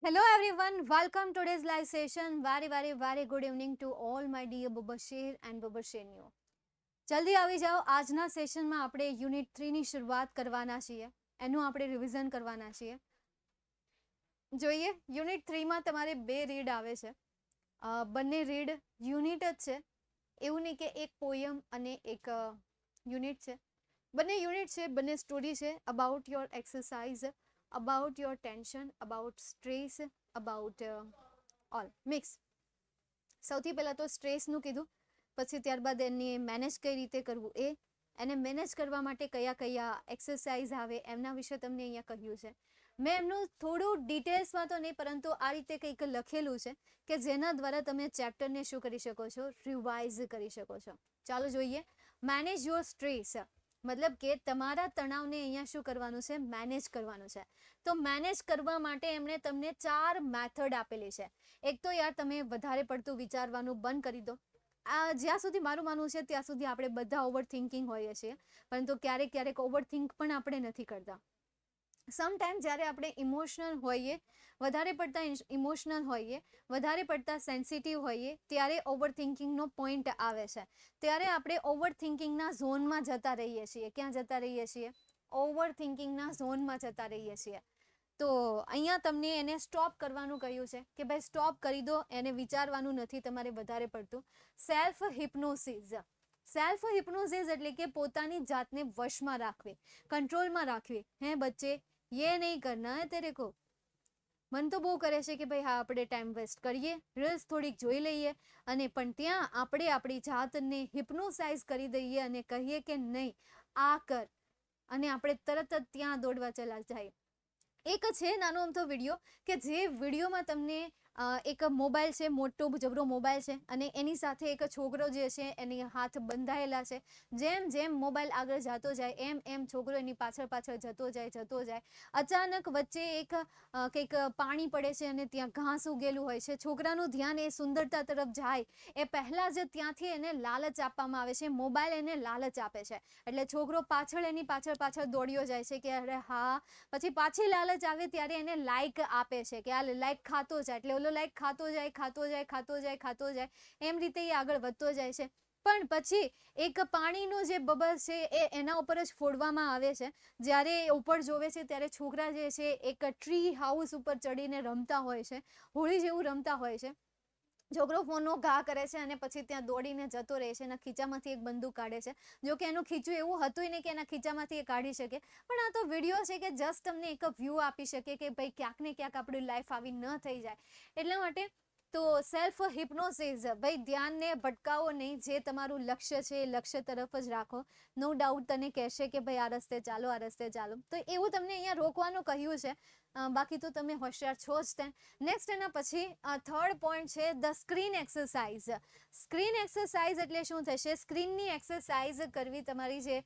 Hello everyone, welcome to today's live session. Very good evening to all my dear Bubashir and Bubashirનીઓ. જલ્દી આવી જાઓ. આજના સેશનમાં આપણે યુનિટ 3 ની શરૂઆત કરવાના છીએ. એનું આપણે રિવિઝન કરવાના છીએ. જોઈએ યુનિટ 3 માં તમારે બે રીડ આવે છે. બંને રીડ યુનિટ જ છે. એવું નહીં કે એક પોયમ અને એક યુનિટ છે. બંને યુનિટ છે, બંને સ્ટોરી છે about your exercise, about your tension, about stress, about all mix. સૌથી પહેલાં તો સ્ટ્રેસનું કીધું, પછી ત્યારબાદ એને મેનેજ કઈ રીતે કરવું એને મેનેજ કરવા માટે કયા કયા એક્સરસાઇઝ આવે એમના વિશે તમને અહીંયા કહ્યું છે. મેં એમનું થોડું ડિટેલ્સમાં તો નહીં, પરંતુ આ રીતે કંઈક લખેલું છે કે જેના દ્વારા તમે ચેપ્ટરને શું કરી શકો છો, રિવાઇઝ કરી શકો છો. ચાલો જોઈએ. મેનેજ યોર સ્ટ્રેસ મતલબ કે તમારા તણાવને અહીંયા શું કરવાનું છે, મેનેજ કરવાનું છે. તો મેનેજ કરવા માટે એમણે તમને 4 મેથડ આપેલી છે. એક તો યાર તમે વધારે પડતું વિચારવાનું બંધ કરી દો. જ્યાં સુધી મારું માનવું છે ત્યાં સુધી આપણે બધા ઓવર થિંકિંગ હોઈએ છીએ, પરંતુ ક્યારેક ઓવર થિંક પણ આપણે નથી કરતા. સમટાઈમ જ્યારે આપણે ઇમોશનલ હોઈએ, વધારે પડતા ઇમોશનલ હોઈએ, વધારે પડતા સેન્સિટિવ હોઈએ, ત્યારે ઓવર થિંકિંગનો પોઈન્ટ આવે છે. ત્યારે આપણે ઓવર થિંકિંગના ઝોનમાં જતા રહીએ છીએ. ક્યાં જતા રહીએ છીએ? ઓવર થિંકિંગના ઝોનમાં જતા રહીએ છીએ. તો અહીંયા તમને એને સ્ટોપ કરવાનું કહ્યું છે કે ભાઈ સ્ટોપ કરી દો, એને વિચારવાનું નથી તમારે વધારે પડતું. સેલ્ફ હિપ્નોસિસ. સેલ્ફ હિપ્નોસિસ એટલે કે પોતાની જાતને વશમાં રાખવી, કંટ્રોલમાં રાખવી. હે બચ્ચે ये नहीं करना है तेरे को. મન તો બહુ કરે છે કે ભાઈ હા આપણે ટાઈમ વેસ્ટ કરીએ, રીલ્સ થોડીક જોઈ લઈએ, અને પણ ત્યાં આપણે આપણી જાતને હિપ્નોસાઇઝ કરી દઈએ અને કહીએ કે નહીં આ કર, અને આપણે તરત જ ત્યાં દોડવા ચલા જાય. એક છે નાનો અમથો વિડીયો કે જે વિડીયોમાં તમને એક મોબાઈલ છે, મોટો જબરો મોબાઈલ છે, અને એની સાથે એક છોકરો જે છે એની હાથ બંધાયેલા છે. જેમ જેમ મોબાઈલ આગળ જતો જાય એમ એમ છોકરો એની પાછળ જતો જાય. અચાનક વચ્ચે એક કંઈક પાણી પડે છે અને ત્યાં ઘાસ ઉગેલું હોય છે. છોકરાનું ધ્યાન એ સુંદરતા તરફ જાય એ પહેલાં જ ત્યાંથી એને લાલચ આપવામાં આવે છે. મોબાઈલ એને લાલચ આપે છે, એટલે છોકરો એની પાછળ દોડ્યો જાય છે કે અરે હા. પછી પાછી લાલચ આવે ત્યારે એને લાઈક આપે છે કે આ લાઈક ખાતો જાય, એટલે ઓલો લાઈક ખાતો જાય. એમ રીતે એ આગળ વધતો જાય છે. પણ પછી એક પાણીનો જે બબલ છે એ એના ઉપર જ ફોડવામાં આવે છે. જ્યારે એ ઉપર જોવે છે ત્યારે છોકરા જે છે એક ટ્રી હાઉસ ઉપર ચડીને રમતા હોય છે, હોળી જેવું રમતા હોય છે. છોકરો ફોનનો ઘા કરે છે અને પછી ત્યાં દોડીને જતો રહે છે. એના ખીચામાંથી એક બંદૂક કાઢે છે. જો કે એનું ખીચું એવું હતું નહીં કે એના ખીચામાંથી એ કાઢી શકે, પણ આ તો વિડીયો છે કે જસ્ટ તમને એક વ્યૂ આપી શકે કે ભાઈ ક્યાંક ને ક્યાંક આપણી લાઈફ આવી ન થઈ જાય. એટલા માટે તો સેલ્ફ હિપ્નોસિસ, ભાઈ ધ્યાનને ભટકાવો નહીં. જે તમારું લક્ષ્ય છે એ લક્ષ્ય તરફ જ રાખો. નો ડાઉટ તને કહેશે કે ભાઈ આ રસ્તે ચાલો, તો એવું તમને અહીંયા રોકવાનું કહ્યું છે. બાકી તો તમે હોશિયાર છો જ તે. નેક્સ્ટ એના પછી થર્ડ પોઈન્ટ છે the screen exercise. Screen exercise એટલે શું થશે? સ્ક્રીનની એક્સરસાઇઝ કરવી. તમારી જે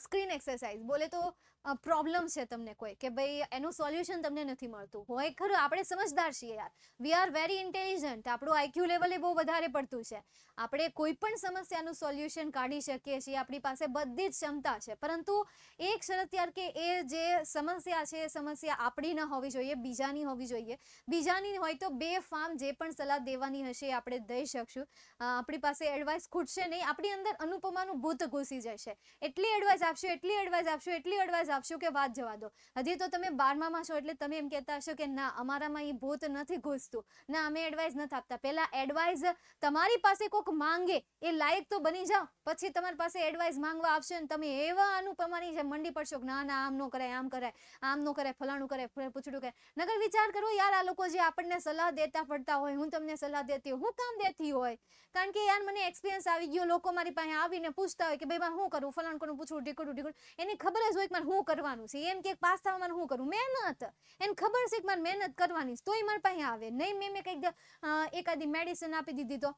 સ્ક્રીન એક્સરસાઇઝ બોલે તો પ્રોબ્લેમ છે તમને કોઈ, કે ભાઈ એનું સોલ્યુશન તમને નથી મળતું હોય. ખરું આપણે સમજદાર છીએ યાર, વી આર વેરી ઇન્ટેલિજન્ટ. આપણું આઈક્યુ લેવલ એ બહુ વધારે પડતું છે. આપણે કોઈ પણ સમસ્યાનું સોલ્યુશન કાઢી શકીએ છીએ, આપણી પાસે બધી જ ક્ષમતા છે. પરંતુ એક શરત યાર કે એ જે સમસ્યા છે એ સમસ્યા આપણી ન હોવી જોઈએ, બીજાની હોવી જોઈએ. બીજાની હોય તો બે ફાર્મ જે પણ સલાહ દેવાની હશે એ આપણે દઈ શકશું. આપણી પાસે એડવાઇસ ખૂટશે નહીં. આપણી અંદર અનુપમાનું ભૂત ઘૂસી જશે. એટલી એડવાઇસ આપશું કે વાત જવા દો. હજી તો તમે 12માં છો એટલે તમે એમ કહેતા હશો કે ના અમારામાં એ ભૂત નથી ઘૂસતું, ના અમે એડવાઇસ નથી આપતા. પહેલા એડવાઇસ તમારી પાસે કોઈક માંગે એ લાયક તો બની જાઓ, પછી તમારી પાસે એડવાઇસ માંગવા આવશે ને તમે એવા અનુપમાની જેમ મંડી પડશો કે ના આમ ન કરાય, આમ ન કરાય, ફલાણું કરે, પૂછડું કરે. નકર વિચાર કરો યાર, આ લોકો જે આપણને સલાહ દેતા પડતા હોય, હું તમને સલાહ દેતી હોય, હું કામ દેતી હોય? કારણ કે યાર મને એક્સપિરિયન્સ આવી ગયો. લોકો મારી પાસે આવીને પૂછતા હોય કે ભાઈ મારે શું કરવું, ફલાણું કરવું, પૂછવું, ઢીકડું. એને ખબર જ હોય કે મારે શું કરવાનું છે. એમ કે પાસ થવા મારે શું કરવું? મહેનત. એને ખબર છે કે મારે મહેનત કરવાની, તોય મારી પાસે આવે નહીં. મેં કંઈક એકાદી મેડિસિન આપી દીધી તો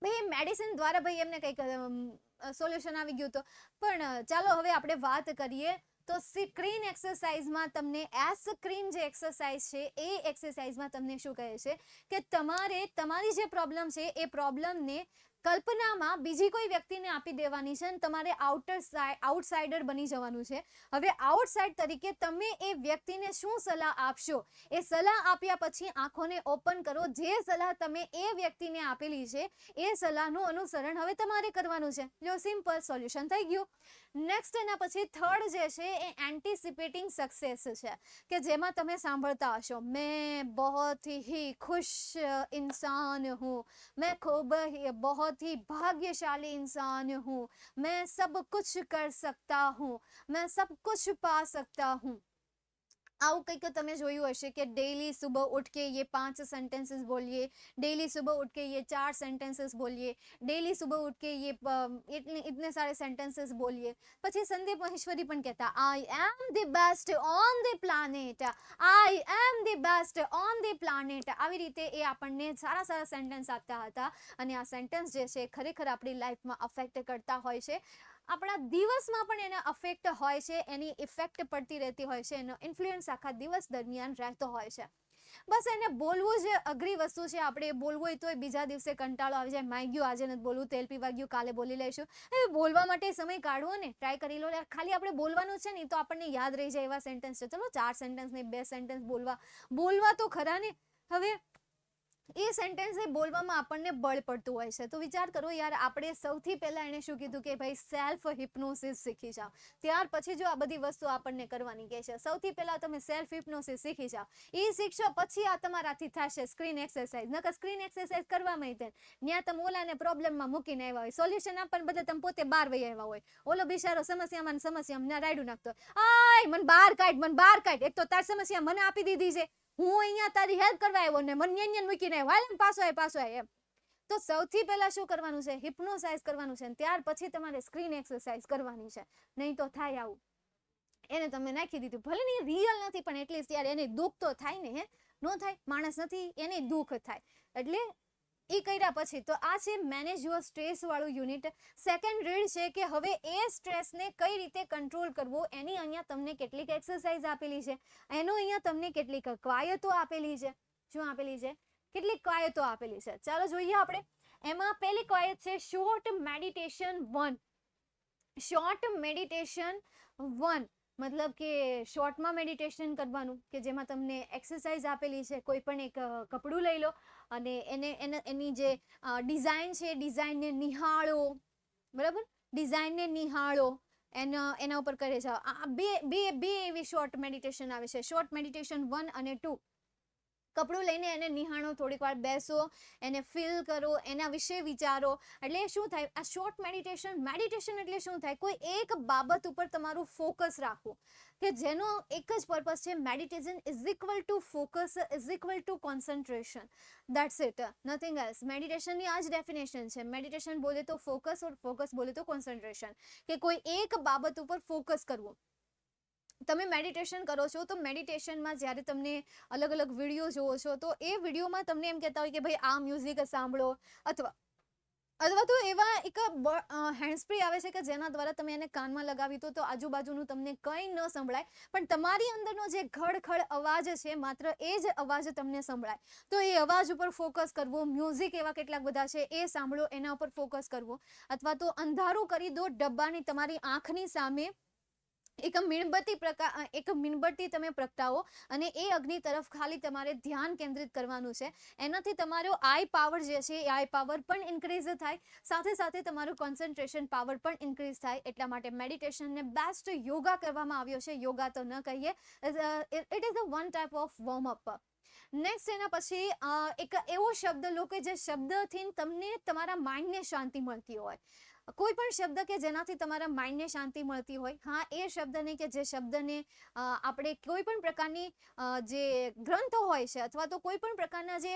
ભાઈ મેડિસિન દ્વારા ભાઈ એમને કંઈક સોલ્યુશન આવી ગયું. તો પણ ચાલો હવે આપણે વાત કરીએ તો સ્ક્રીન એક્સરસાઇઝમાં તમને સ્ક્રીન જે એક્સરસાઇઝ છે એ એક્સરસાઇઝમાં તમને શું કહે છે કે તમારે તમારી જે પ્રોબ્લેમ છે એ પ્રોબ્લેમને કલ્પનામાં બીજી કોઈ વ્યક્તિને આપી દેવાની છે અને તમારે આઉટસાઇડર બની જવાનું છે. હવે આઉટસાઇડ તરીકે તમે એ વ્યક્તિને શું સલાહ આપશો, એ સલાહ આપ્યા પછી આંખોને ઓપન કરો. જે સલાહ તમે એ વ્યક્તિને આપેલી છે એ સલાહનું અનુસરણ હવે તમારે કરવાનું છે. જો સિમ્પલ સોલ્યુશન થઈ ગયું. નેક્સ્ટ એના પછી થર્ડ જે છે એ એન્ટિસિપેટિંગ સક્સેસ છે, કે જેમાં તમે સાંભળતા હશો, મેં बहुत ही खुश इंसान हूँ, मैं बहुत ही भाग्यशाली इंसान हूँ, मैं सब कुछ कर सकता हूँ, मैं सब कुछ पा सकता हूँ. આવું કંઈક તમે જોયું હશે કે डेली सुबह उठ के ये 5 सेंटेंसेस बोलिए, डेली सुबह उठ के ये 4 सेंटेंसेस बोलिए, डेली सुबह उठ के ये इतने सारे सेंटेंसेस बोलिए. પછી સંદીપ મહેશ્વરી પણ કહેતા, I am the best on the planet, I am the best on the planet. આવી રીતે એ આપણને સારા સારા સેન્ટેન્સ આપતા હતા અને આ સેન્ટેન્સ જે છે ખરેખર આપણી લાઈફમાં અફેક્ટ કરતા હોય છે. આપણા દિવસમાં પણ એના અફેક્ટ હોય છે, એની ઇફેક્ટ પડતી રહેતી હોય છે, એનો ઇન્ફ્લુઅન્સ આખા દિવસ દરમિયાન રહેતો હોય છે. બસ એને બોલવું જ અઘરી વસ્તુ છે. આપણે બોલવું હોય તો બીજા દિવસે કંટાળો આવી જાય, માઈ ગયું આજે નથી બોલવું, તેલ પીવા ગયું, કાલે બોલી લઈશું. હવે બોલવા માટે સમય કાઢવો ને, ટ્રાય કરી લો. ખાલી આપણે બોલવાનું છે ને તો આપણને યાદ રહી જાય એવા સેન્ટેન્સ છે. ચલો 4 સેન્ટેન્સ ને 2 સેન્ટેન્સ બોલવા તો ખરા ને. હવે એ સેન્ટેન્સ બોલવામાં આપણને બળ પડતું હોય છે. તો વિચાર કરો યાર, આપણે સૌથી પહેલા એને શું કીધું કે ભાઈ સેલ્ફ હિપ્નોસિસ શીખી જાઓ. ત્યાર પછી જો આ બધી વસ્તુ આપણને કરવાની કહે છે. સૌથી પહેલા તમે સેલ્ફ હિપ્નોસિસ શીખી જાઓ. એ શીખશો પછી આ તમારાથી થશે સ્ક્રીન એક્સરસાઇઝ. નકર સ્ક્રીન એક્સરસાઇઝ કરવામાં ત્યાં તમે ઓલાને પ્રોબ્લેમમાં મૂકીને આવ્યા હોય, સોલ્યુશન આપવાને બદલે તમે પોતે બહાર વહી આવ્યા હોય. ઓલો બિચારો સમસ્યામાં રાયડું નાખતો હોય, આય મને બહાર કાઢ. એક તો તાર સમસ્યા મને આપી દીધી છે, હું અહીંયા તારી હેલ્પ કરવા આવ્યો ને મને અહીંયા મૂકીને આવ્યો, પાછો આય એમ. તો સૌથી પહેલા શું કરવાનું છે? હિપ્નોસાઇઝ કરવાનું છે. ત્યાર પછી તમારે સ્ક્રીન એક્સરસાઇઝ કરવાની છે. નહીં તો થાય આવું, એને તમે નાખી દીધું, ભલે ને રિયલ નથી પણ એટલીસ્ટ યાર એને દુઃખ તો થાય ને. નો થાય? માણસ નથી એને દુઃખ થાય. એટલે એ કર્યા પછી તો આ છે મેનેજ યોર સ્ટ્રેસ વાળું યુનિટ. સેકન્ડ રીડ છે કે હવે એ સ્ટ્રેસને કઈ રીતે કંટ્રોલ કરવો, એની અહીંયા તમને કેટલીક એક્સરસાઇઝ આપેલી છે, એનો અહીંયા તમને કેટલીક કવાયતો આપેલી છે. શું આપેલી છે? કેટલીક કવાયતો આપેલી છે. ચાલો જોઈએ આપણે. એમાં પહેલી કવાયત છે શોર્ટ મેડિટેશન 1. શોર્ટ મેડિટેશન 1 મતલબ કે શોર્ટમાં મેડિટેશન કરવાનું, કે જેમાં તમને એક્સરસાઇઝ આપેલી છે. કોઈ પણ એક કપડું લઈ લો અને એની જે ડિઝાઇન છે ડિઝાઇનને નિહાળો, બરાબર? ડિઝાઇનને નિહાળો, એના ઉપર કરે છે. બે એવી શોર્ટ મેડિટેશન આવે છે, શોર્ટ મેડિટેશન 1 અને 2. કપડું લઈને એને નિહાળો, થોડીક વાર બેસો, એને ફીલ કરો, એના વિશે વિચારો. એટલે શું થાય? આ શોર્ટ મેડિટેશન એટલે શું થાય? કોઈ એક બાબત ઉપર તમારું ફોકસ રાખવું, કે જેનો એક જ પર્પસ છે. Meditation is equal to focus is equal to concentration. That's it, nothing else. મેડિટેશનની આ જ ડેફિનેશન છે. મેડિટેશન બોલે તો ફોકસ और ફોકસ બોલે તો કોન્સન્ટ્રેશન, કે કોઈ એક બાબત ઉપર ફોકસ કરવું. તમે મેડિટેશન કરો છો તો મેડિટેશનમાં જ્યારે તમને અલગ અલગ વિડીયો જોવો છો તો એ વિડીયોમાં તમને એમ કહેતા હોય કે ભાઈ આ મ્યુઝિક સાંભળો, અથવા તો એવા એક હેન્ડસ્પ્રી આવે છે કે જેના દ્વારા તમે એને કાનમાં લગાવી તો આજુબાજુનું તમને કંઈ ન સંભળાય, પણ તમારી અંદરનો જે ખડખડ અવાજ છે માત્ર એ જ અવાજ તમને સંભળાય. તો એ અવાજ ઉપર ફોકસ કરવો. મ્યુઝિક એવા કેટલાક બધા છે એ સાંભળો, એના ઉપર ફોકસ કરવો. અથવા તો અંધારું કરી દો ડબ્બાની તમારી આંખની સામે, એક મીણબત્તી તમે પ્રગટાવો અને એ અગ્નિ તરફ ખાલી તમારે ધ્યાન કેન્દ્રિત કરવાનું છે. એનાથી તમારો આઈ પાવર જે છે એ આઈ પાવર પણ ઇન્ક્રીઝ થાય, સાથે સાથે તમારું કોન્સન્ટ્રેશન પાવર પણ ઇન્ક્રીઝ થાય. એટલા માટે મેડિટેશનને બેસ્ટ યોગા કરવામાં આવ્યો છે. યોગા તો ન કહીએ, it is a one type of warm up. Next એના પછી એક એવો શબ્દ લો કે જે શબ્દથી તમને તમારા માઇન્ડને શાંતિ મળતી હોય. કોઈ પણ શબ્દ કે જેનાથી તમારા માઇન્ડને શાંતિ મળતી હોય. હા, એ શબ્દ નહીં કે જે શબ્દને આપણે કોઈ પણ પ્રકારની જે ગ્રંથો હોય છે અથવા તો કોઈ પણ પ્રકારના જે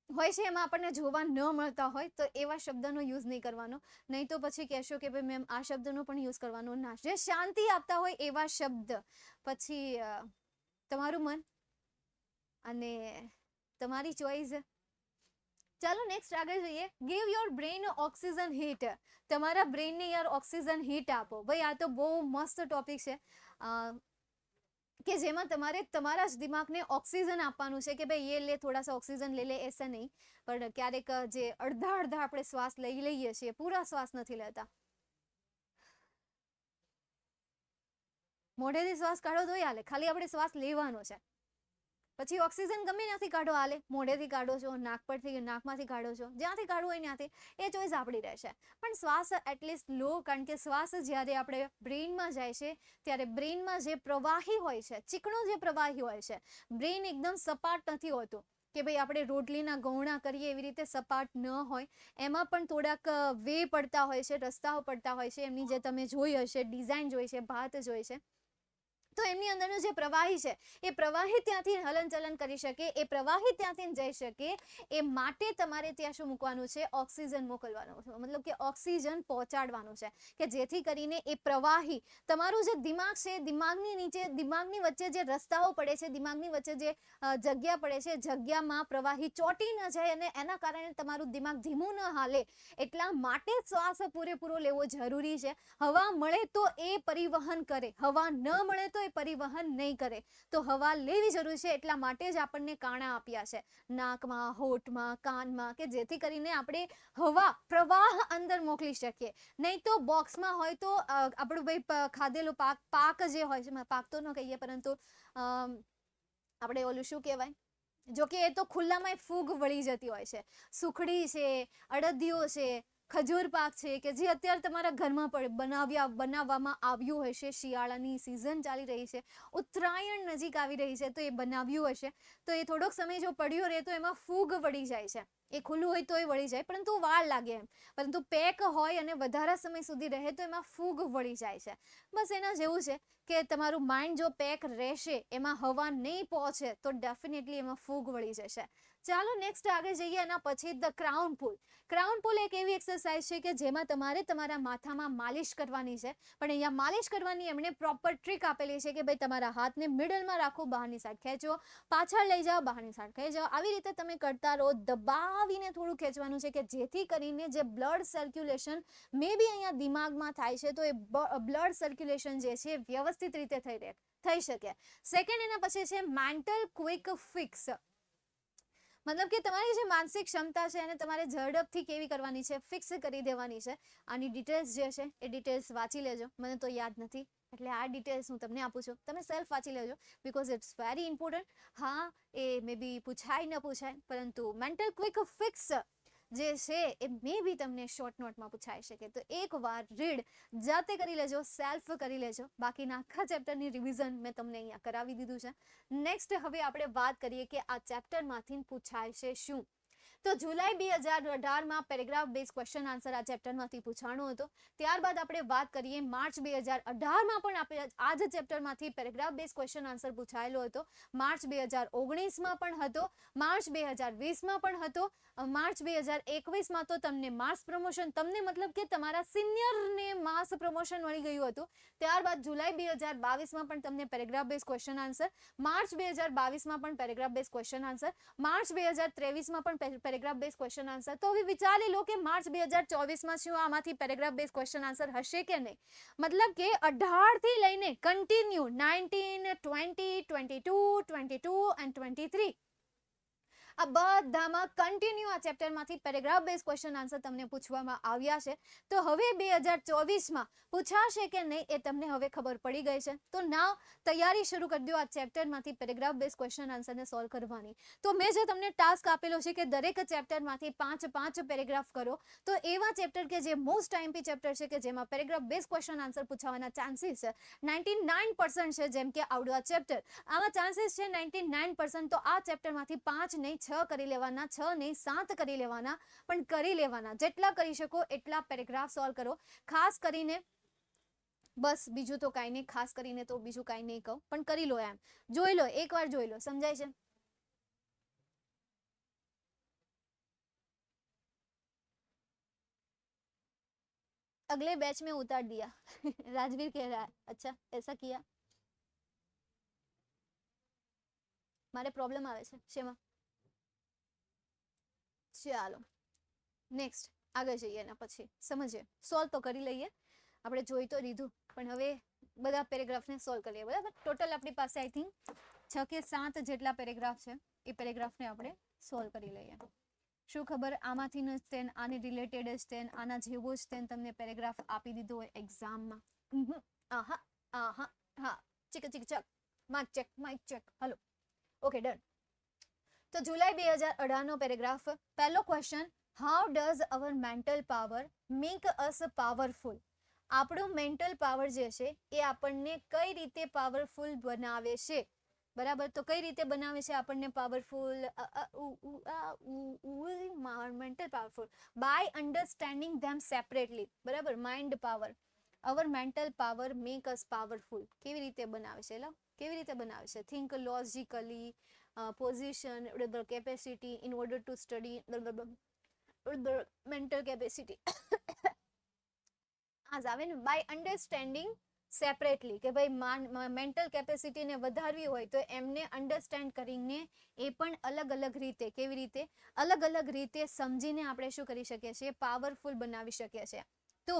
હોય છે એમાં આપણને જોવા ન મળતા હોય, તો એવા શબ્દનો યુઝ નહીં કરવાનો. નહીં તો પછી કહેશો કે ભાઈ મેમ આ શબ્દનો પણ યુઝ કરવાનો ના. જે શાંતિ આપતા હોય એવા શબ્દ. પછી તમારું મન અને તમારી ચોઈસ. ચાલો નેક્સ્ટ આગળ જઈએ. Give your brain oxygen heat. તમારા બ્રેનને યાર ઓક્સિજન હીટ આપો. ભાઈ આ તો બહુ મસ્ત ટોપિક છે. કે જેમાં તમારે તમારા જ દિમાગને ઓક્સિજન આપવાનું છે કે ભાઈ એ લે, થોડા સા ઓક્સિજન લે લે, એસા નહીં. પણ ક્યારેક જે અડધા અડધા આપણે શ્વાસ લઈ લઈએ છીએ, પૂરા શ્વાસ નથી લેતા. મોઢેથી શ્વાસ કાઢો તોય હાલે, ખાલી આપણે શ્વાસ લેવાનો છે. પછી ઓક્સિજન ગમે ત્યાંથી કાઢો હાલે, મોઢેથી કાઢો છો, નાક પરથી, નાકમાંથી કાઢો છો, જ્યાંથી કાઢવું હોય ત્યાંથી, એ ચોઈસ આપણી રહેશે. પણ શ્વાસ એટલીસ્ટ લો, કારણ કે શ્વાસ જ્યારે આપણે બ્રેઇનમાં જાય છે ત્યારે બ્રેઇનમાં જે પ્રવાહી હોય છે, ચીકણો જે પ્રવાહી હોય છે, બ્રેઇન એકદમ સપાટ નથી હોતું કે ભાઈ આપણે રોટલીના ગૌણા કરીએ એવી રીતે સપાટ ન હોય. એમાં પણ થોડાક વે પડતા હોય છે, રસ્તાઓ પડતા હોય છે, એમની જે તમે જોઈ હશે, ડિઝાઇન જોઈ છે, ભાત જોઈ છે. તો એમની અંદરનું જે પ્રવાહી છે એ પ્રવાહી ત્યાંથી હલનચલન કરી શકે, એ પ્રવાહી ત્યાંથી જઈ શકે, એ માટે તમારે ત્યાં શું મૂકવાનું છે? ઓક્સિજન મોકલવાનું છે, મતલબ કે ઓક્સિજન પહોંચાડવાનું છે, કે જેથી કરીને એ પ્રવાહી તમારું જે દિમાગ છે, દિમાગની નીચે, દિમાગની વચ્ચે જે રસ્તાઓ પડે છે, દિમાગની વચ્ચે જે જગ્યા પડે છે, જગ્યામાં પ્રવાહી ચોંટી ન જાય અને એના કારણે તમારું દિમાગ ધીમું ન હાલે. એટલા માટે શ્વાસ પૂરેપૂરો લેવો જરૂરી છે. હવા મળે તો એ પરિવહન કરે, હવા ન મળે તો એ પરિવહન નહીં કરે. તો હવા લેવી જરૂરી છે. એટલા માટે જ આપણને કાણા આપ્યા છે નાકમાં, હોઠમાં, કાનમાં, કે જેથી કરીને આપણે હવા પ્રવાહ અંદર મોકલી શકીએ. નહીં તો બોક્સમાં હોય તો આપણું ભાઈ ખાધેલું પાક જે હોય છે, પાક તો ન કહીએ પરંતુ આપણે ઓલું શું કહેવાય, જો કે એ તો ખુલ્લામાં ફૂગ વળી જતી હોય છે. સુખડી છે, અડદિયો છે, ખજૂર પાક છે, કે જે અત્યારે તમારા ઘરમાં બનાવવામાં આવ્યું હશે. શિયાળાની સિઝન ચાલી રહી છે, ઉત્તરાયણ નજીક આવી રહી છે, તો એ બનાવ્યું હશે. તો એ થોડોક સમય જો પડ્યો રહે તો એમાં ફૂગ વળી જાય છે. એ ખુલ્લું હોય તોય વળી જાય, પરંતુ વાર લાગે એમ. પરંતુ પેક હોય અને વધારે સમય સુધી રહે તો એમાં ફૂગ વળી જાય છે. બસ એના જેવું છે કે તમારું માઇન્ડ જો પેક રહેશે, એમાં હવા નહીં પહોંચે તો ડેફિનેટલી એમાં ફૂગ વળી જશે. ચાલો નેક્સ્ટ આગળ જઈએ. એના પછી ધ ક્રાઉન પુલ. ક્રાઉન પુલ એક એવી એક્સરસાઇઝ છે કે જેમાં તમારે તમારા માથામાં માલિશ કરવાની છે. પણ અહીંયા માલિશ કરવાની એમણે પ્રોપર ટ્રીક આપેલી છે કે ભાઈ તમારા હાથને મિડલમાં રાખો, બહારની સાઈડ ખેંચો, પાછળ લઈ જાઓ, બહારની સાઈડ ખેંચો. આવી રીતે તમે કરતા રહો, દબાવીને થોડું ખેંચવાનું છે કે જેથી કરીને જે બ્લડ સર્ક્યુલેશન મે બી અહીંયા દિમાગમાં થાય છે તો એ બ્લડ સર્ક્યુલેશન જે છે વ્યવસ્થિત રીતે થઈ શકે. સેકન્ડ એના પછી છે મેન્ટલ ક્વિક ફિક્સ. મતલબ કે તમારી જે માનસિક ક્ષમતા છે એને તમારે ઝડપથી કેવી કરવાની છે? ફિક્સ કરી દેવાની છે. આની ડિટેલ્સ જે છે એ ડિટેલ્સ વાંચી લેજો. મને તો યાદ નથી એટલે આ ડિટેલ્સ હું તમને આપું છું, તમે સેલ્ફ વાંચી લેજો, બીકોઝ ઇટ્સ વેરી ઇમ્પોર્ટન્ટ. હા, એ મે બી પૂછાય ન પૂછાય, પરંતુ મેન્ટલ ક્વિક ફિક્સ જે છે એ મે બી તમને શોર્ટ નોટમાં પૂછાઈ શકે. તો એકવાર રીડ જાતે કરી લેજો, સેલ્ફ કરી લેજો. બાકીના આખા ચેપ્ટરની રિવિઝન મેં તમને અહીંયા કરાવી દીધું છે. નેક્સ્ટ હવે આપણે વાત કરીએ કે આ ચેપ્ટરમાંથી પૂછાય છે શું. તો જુલાઈ 2018માં પેરેગ્રાફ બેઝ ક્વેશ્ચન આન્સર આ ચેપ્ટરમાંથી પૂછાણો હતો. ત્યારબાદ આપણે વાત કરીએ માર્ચ 2018માં પણ આપણે આ જ ચેપ્ટરમાંથી પેરેગ્રાફ બેઝ ક્વેશ્ચન આન્સર પૂછાયેલો હતો. માર્ચ 2019માં પણ હતો, માર્ચ 2020માં પણ હતો, માર્ચ 2021માં તો તમને માસ પ્રમોશન, તમને મતલબ કે તમારા સિનિયરને માસ પ્રમોશન મળી ગયું હતું. ત્યારબાદ જુલાઈ 2022માં પણ તમને paragraph base question answer, March 2022માં પણ paragraph base question answer, March 2023માં પણ પેરેગ્રાફ બેઝ ક્વેશ્ચન આન્સર. તો હવે વિચારી લો કે માર્ચ 2024માં શું આમાંથી પેરેગ્રાફ બેઝ ક્વેશ્ચન આન્સર હશે કે નહીં? મતલબ કે 18 થી લઈને કન્ટિન્યુ 19, 20, 22, 22 એન્ડ 23 આ બધામાં કન્ટિન્યુ આ ચેપ્ટરમાંથી પેરેગ્રાફ બેઝ ક્વેશ્ચન આન્સર તમને પૂછવામાં આવ્યા છે. તો હવે 2024માં પૂછાશે કે નહીં એ તમને હવે ખબર પડી ગઈ છે. તો નાવ તૈયારી શરૂ કરી દો આ ચેપ્ટરમાંથી પેરેગ્રાફ બેઝ ક્વેશ્ચન આન્સરને સોલ્વ કરવાની. તો મેં જે તમને ટાસ્ક આપેલો છે કે દરેક ચેપ્ટરમાંથી 5 પેરેગ્રાફ કરો. તો એવા ચેપ્ટર કે જે મોસ્ટ આઈએમપી ચેપ્ટર છે કે જેમાં પેરેગ્રાફ બેઝ ક્વેશ્ચન આન્સર પૂછાવાના ચાન્સીસ 99% છે, જેમ કે આવડું આ ચેપ્ટર, આમાં ચાન્સીસ છે 99%. તો આ ચેપ્ટરમાંથી 5 નહીં 6 કરી લેવાના, 6 નહીં 7 કરી લેવાના, પણ કરી લેવાના. જેટલા કરી શકો એટલા પેરેગ્રાફ સોલ્વ કરો. ખાસ કરીને બસ બીજું તો કાંઈ નહીં, ખાસ કરીને તો બીજું કાંઈ નહીં કહું, પણ કરી લો, એમ જોઈ લો, એકવાર જોઈ લો, સમજાય છે? अगले बैच में उतार दिया राजवीर कह रहा है. अच्छा ऐसा किया? મારે પ્રોબ્લેમ આવે છે શેમાં? ચાલો નેક્સ્ટ આગળ જઈએ. એના પછી સમજીએ, સોલ્વ તો કરી લઈએ. આપણે જોઈ તો લીધું પણ હવે બધા પેરેગ્રાફને સોલ્વ કરીએ. બરાબર, ટોટલ આપણી પાસે આઈ થિંક 6 કે 7 જેટલા પેરેગ્રાફ છે. એ પેરેગ્રાફને આપણે સોલ્વ કરી લઈએ. શું ખબર આમાંથી જ તે આની રિલેટેડ જ તે આના જેવો જ તે તમને પેરેગ્રાફ આપી દીધો હોય એક્ઝામમાં. આહા આહા હા, check check check, mic check. Hello, okay, done. તો જુલાઈ 2018 નો પેરેગ્રાફ. પહેલો question, how does our mental power make us powerful? આપણું મેન્ટલ પાવર જે છે એ આપણને કઈ રીતે પાવરફુલ બનાવે છે? બરાબર, તો કઈ રીતે બનાવે છે આપણને powerful? Mental powerful by understanding them separately. બરાબર, mind power, our mental power make us powerful. કેવી રીતે બનાવે છે? કેવી રીતે બનાવે છે? Think logically, position, capacity in order to study, mental capacity. આ આવે ને, બાય અન્ડરસ્ટેન્ડિંગ સેપરેટલી, કે ભાઈ મેન્ટલ કેપેસિટીને વધારવી હોય તો એમને અન્ડરસ્ટેન્ડ કરીને એ પણ અલગ અલગ રીતે, કેવી રીતે? અલગ અલગ રીતે સમજીને આપણે શું કરી શકીએ છીએ? પાવરફુલ બનાવી શકીએ છીએ. તો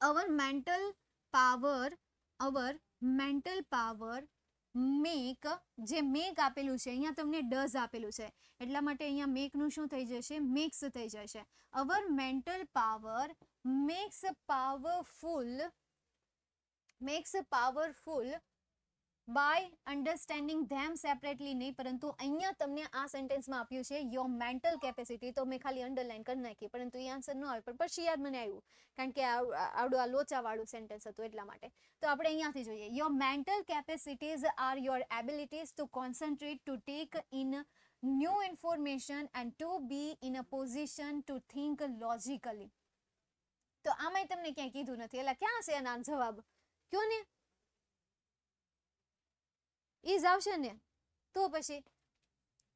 અવર મેન્ટલ પાવર મેક, જે મેક આપેલું છે અહીંયા તમને ડઝ આપેલું છે એટલા માટે અહીંયા મેકનું શું થઈ જશે? મિક્સ થઈ જશે. Our mental power makes powerful by understanding them separately નહીં, પરંતુ અહીંયા તમને આ સેન્ટેન્સમાં આપ્યું છે યોર મેન્ટલ કેપેસિટી, તો મેં ખાલી અંડરલાઈન કરી નાખી, પરંતુ એ આન્સર ન આવે. પણ પછી યાદ મને આવ્યું, કારણ કે આવડું આ લોચાવાળું સેન્ટેન્સ હતું એટલા માટે. તો આપણે અહીંયાથી જોઈએ, your mental capacities are your abilities to concentrate, to take in new information and to be in a position to think logically. તો આમાંય તમને ક્યાંય કીધું નથી, એટલે ક્યાં છે એના જવાબ? કયો ને, ઈઝ આવશે ને? તો પછી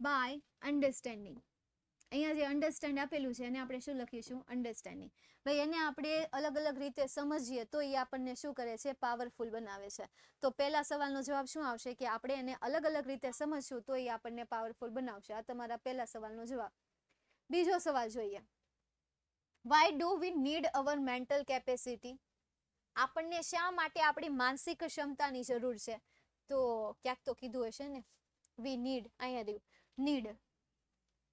બાય અન્ડરસ્ટેન્ડિંગ, અહીંયા જે અન્ડરસ્ટેન્ડ આપેલું છે એને આપણે શું લખીશું? અન્ડરસ્ટેન્ડિંગ. ભાઈ એને આપણે અલગ અલગ રીતે સમજીએ તો એ આપણને શું કરે છે? પાવરફુલ બનાવે છે. તો પહેલા સવાલનો જવાબ શું આવશે? કે આપણે એને અલગ અલગ રીતે સમજશું તો એ આપણને પાવરફુલ બનાવશે. આ તમારા પહેલા સવાલનો જવાબ. બીજો સવાલ જોઈએ, why do we need our mental capacity? આપણને શા માટે આપણી માનસિક ક્ષમતાની જરૂર છે? તો ક્યાંક તો કીધું હશે ને, વી નીડ. અહીંયા રહ્યું નીડ,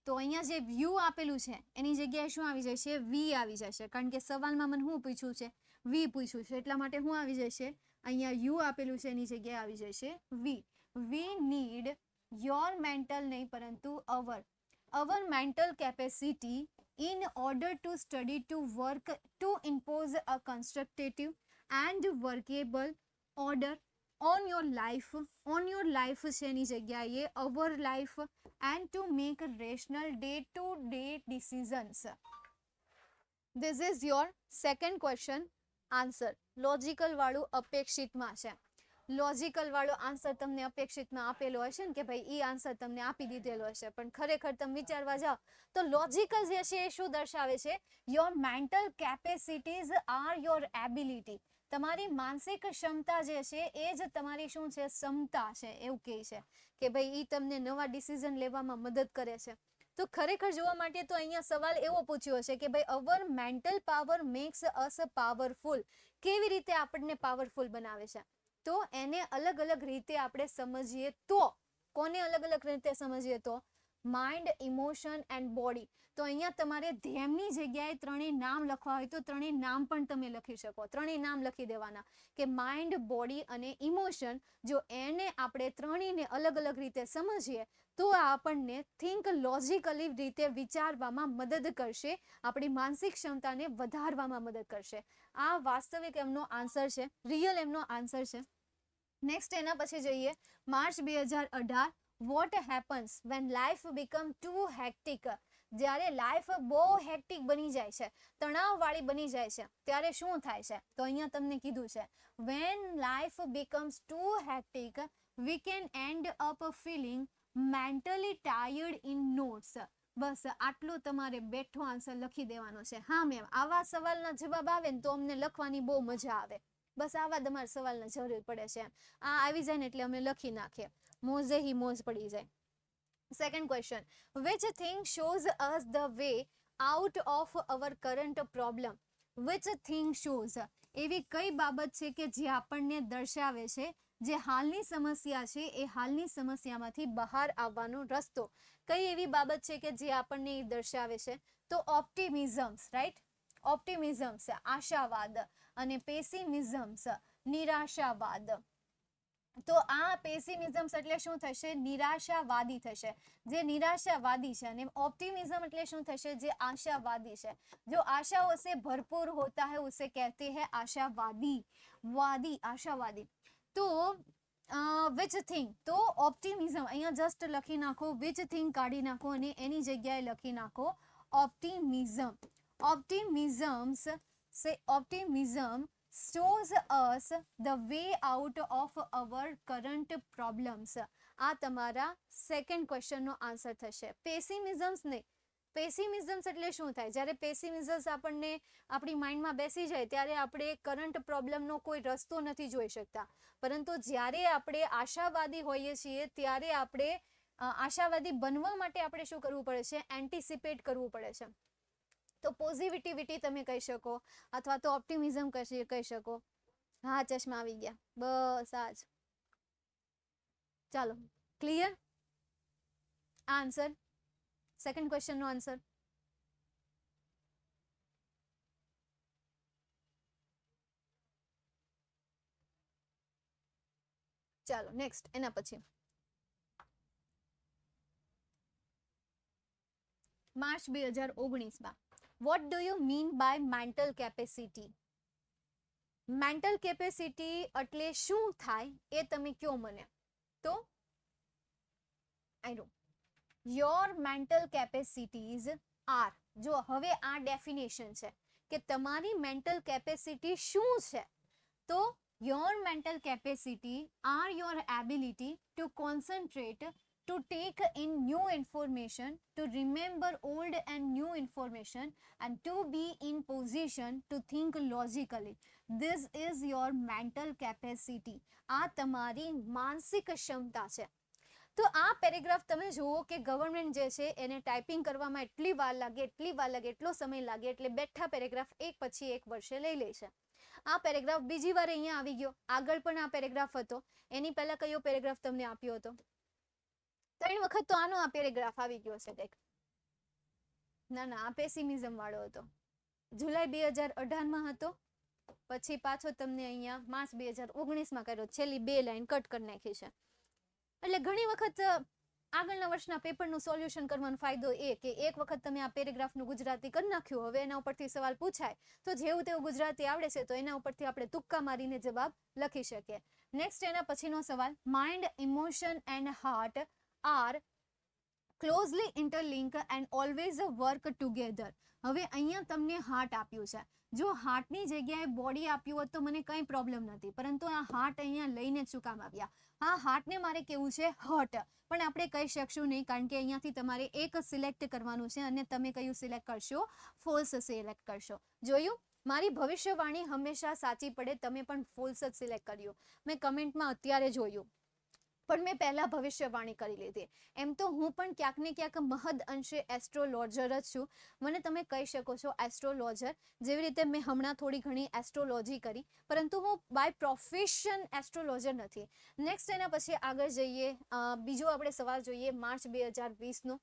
તો અહીંયા જે વ્યૂ આપેલું છે એની જગ્યાએ શું આવી જશે? વી આવી જશે, કારણ કે સવાલમાં મને શું પૂછ્યું છે? વી પૂછ્યું છે, એટલા માટે શું આવી જશે? અહીંયા યુ આપેલું છે એની જગ્યાએ આવી જશે we. We need your mental, નહીં પરંતુ our mental capacity in order to study, to work, to impose a constructive and workable order on your life છે એની જગ્યાએ our life, and to make rational day-to-day decisions. This is your second question answer. Logical વાળું અપેક્ષિતમાં છે. Logical વાળો answer તમને અપેક્ષિતમાં આપેલો હશે ને, કે ભાઈ એ આન્સર તમને આપી દીધેલો હશે, પણ ખરેખર તમે વિચારવા જાઓ તો લોજિકલ જે છે એ શું દર્શાવે છે? Your mental capacities are your ability. તમારી માનસિક ક્ષમતા જે છે એ જ તમારી શું છે? ક્ષમતા છે, એવું કહે છે કે ભાઈ એ તમને નવા ડિસિઝન લેવામાં મદદ કરે છે. તો ખરેખર જોવા માટે તો અહીંયા સવાલ એવો પૂછ્યો હશે કે ભાઈ અવર મેન્ટલ પાવર મેક્સ અસ પાવરફુલ. કેવી રીતે આપણને પાવરફુલ બનાવે છે? તો એને અલગ અલગ રીતે આપણે સમજીએ તો, કોને અલગ અલગ રીતે સમજીએ તો? Mind, emotion and body. તો અહીંયા તમારે ધ્યેયની જગ્યાએ ત્રણેય નામ લખવા હોય તો ત્રણેય નામ પણ તમે લખી શકો. ત્રણેય નામ લખી દેવાના કે માઇન્ડ, બોડી અને ઇમોશન. જો એને આપણે ત્રણેયને અલગ અલગ રીતે સમજીએ તો આપણને થિંક લોજિકલી રીતે વિચારવામાં મદદ કરશે, આપણી માનસિક ક્ષમતાને વધારવામાં મદદ કરશે. આ વાસ્તવિક એમનો આન્સર છે, રિયલ એમનો આન્સર છે. નેક્સ્ટ એના પછી જોઈએ, March 2018. What happens when life become too hectic? જ્યારે લાઈફ બહુ હેક્ટિક બની જાય છે, તણાવવાળી બની જાય છે, ત્યારે શું થાય છે? તો અહીંયા તમને કીધું છે, when life becomes too hectic we can end up feeling mentally tired in notes. બસ આટલો તમારે બેઠો આન્સર લખી દેવાનો છે. હા મેમ, આવા સવાલના જવાબ આવે ને તો અમને લખવાની બહુ મજા આવે. બસ આવા તમારા સવાલની જરૂર પડે છે. આ આવી જાય ને એટલે અમે લખી નાખીએ, મોજે હી મોજ પડી જાય. Second question, which thing shows us the way out of our current problem? Which thing shows, એવી કઈ બાબત છે કે જે આપણને દર્શાવે છે, જે હાલની સમસ્યા છે એ હાલની સમસ્યામાંથી બહાર આવવાનો રસ્તો, કઈ એવી બાબત છે કે જે આપણને દર્શાવે છે? તો ઓપ્ટિમિઝમ્સ, રાઈટ? ઓપ્ટિમિઝમ્સ આશાવાદ અને પેસિમિઝમ્સ નિરાશાવાદ. તો આ પેસિમિઝમ્સ એટલે શું થશે? નિરાશાવાદી થશે. જે નિરાશાવાદી છે, અને ऑप्टिमिज्म એટલે શું થશે? જે આશાવાદી છે. जो आशाओं से भरपूर होता है उसे कहते हैं आशावादी. वादी, आशावादी. तो વિચ થિંગ, તો ઓપ્ટિમિઝમ અહીંયા જસ્ટ લખી નાખો, વિચ થિંગ કાઢી નાખો અને એની જગ્યાએ લખી નાખો ઓપ્ટિમિઝમ. ઓપ્ટિમિઝમ્સ સે optimism shows us the way out of our current problems. આ તમારા સેકન્ડ ક્વેશ્ચનનો આન્સર થશે. પેસિમિઝમ્સ નહીં. પેસિમિઝમ્સ એટલે શું થાય? જ્યારે પેસિમિઝમ્સ આપણને આપણી માઇન્ડમાં બેસી જાય ત્યારે આપણે કરંટ પ્રોબ્લેમનો કોઈ રસ્તો નથી જોઈ શકતા. પરંતુ જ્યારે આપણે આશાવાદી હોઈએ છીએ ત્યારે આપણે આશાવાદી બનવા માટે આપણે શું કરવું પડે છે? એન્ટિસિપેટ કરવું પડે છે. તો પોઝિટિવિટી તમે કહી શકો અથવા તો ઓપ્ટિમિઝમ કહી શકો. હા, ચશ્મા આવી ગયા, બસ આ જ. ચાલો, ક્લિયર? આન્સર, સેકન્ડ ક્વેશ્ચનનો આન્સર. ચાલો નેક્સ્ટ, એના પછી માર્ચ 2019માં what do you mean by mental capacity? Mental capacity એટલે શું થાય એ તમે કયો મને. તો I know your mental capacities are. જો હવે આ ડેફિનેશન છે કે તમારી મેન્ટલ કેપેસિટી શું છે. તો your mental capacity are your ability to concentrate, to take in new information, to remember old and new information, and to be in position to think logically. This is your mental capacity. આ તમારી માનસિક ક્ષમતા છે. તો આ paragraph તમે જુઓ કે ગવર્મેન્ટ જે છે એને ટાઈપિંગ કરવામાં એટલી વાર લાગે, એટલો સમય લાગે, એટલે બેઠા પેરેગ્રાફ એક પછી એક વર્ષે લઈ લે છે. આ પેરેગ્રાફ બીજી વાર અહીંયા આવી ગયો. આગળ પણ આ પેરેગ્રાફ હતો. એની પહેલા કયો પેરેગ્રાફ તમને આપ્યો હતો? 3 વખત તો આનો આ પેરેગ્રાફ આવી ગયો છે કંઈક. ના, આ પેસિમિઝમ વાળો હતો. જુલાઈ 2018માં હતો, પછી પાછો તમને અહીંયા માર્ચ 2019માં કર્યો. છેલ્લી 2 લાઈન કટ કરી નાખી છે. એટલે ઘણી વખત આગળના વર્ષના પેપરનું સોલ્યુશન કરવાનો ફાયદો એ કે એક વખત તમે આ પેરેગ્રાફનું ગુજરાતી કરી નાખ્યું, હવે એના ઉપરથી સવાલ પૂછાય તો જેવું તેવું ગુજરાતી આવડે છે તો એના ઉપરથી આપણે તુક્કા મારીને જવાબ લખી શકીએ. નેક્સ્ટ એના પછીનો સવાલ, mind, emotion and heart are closely interlink and always work together. હવે અહીંયા તમને હાર્ટ આપ્યું છે. જો હાર્ટની જગ્યાએ બોડી આપ્યું હોત તો મને કંઈ પ્રોબ્લેમ નથી, પરંતુ આ હાર્ટ અહીંયા લઈને જ શું કામ આવ્યા? હા, હાર્ટને મારે કેવું છે હર્ટ, પણ આપણે કહી શકશું નહીં કારણ કે અહીંયાથી તમારે એક સિલેક્ટ કરવાનું છે અને તમે કયું સિલેક્ટ કરશો? ફોલ્સ સિલેક્ટ કરશો. જોયું? મારી ભવિષ્યવાણી હંમેશા સાચી પડે. તમે પણ ફોલ્સ જ સિલેક્ટ કર્યું. મેં કમેન્ટમાં અત્યારે જોયું, પણ મેં પહેલા ભવિષ્યવાણી કરી લીધી. એમ તો હું પણ ક્યાંક ને ક્યાંક મહદ અંશે એસ્ટ્રોલોજર જ છું. મને તમે કહી શકો છો એસ્ટ્રોલોજર, જેવી રીતે મેં હમણાં થોડી ઘણી એસ્ટ્રોલોજી કરી, પરંતુ હું બાય પ્રોફેશન એસ્ટ્રોલોજર નથી. નેક્સ્ટ એના પછી આગળ જઈએ. બીજો આપણે સવાલ જોઈએ માર્ચ 2020નો.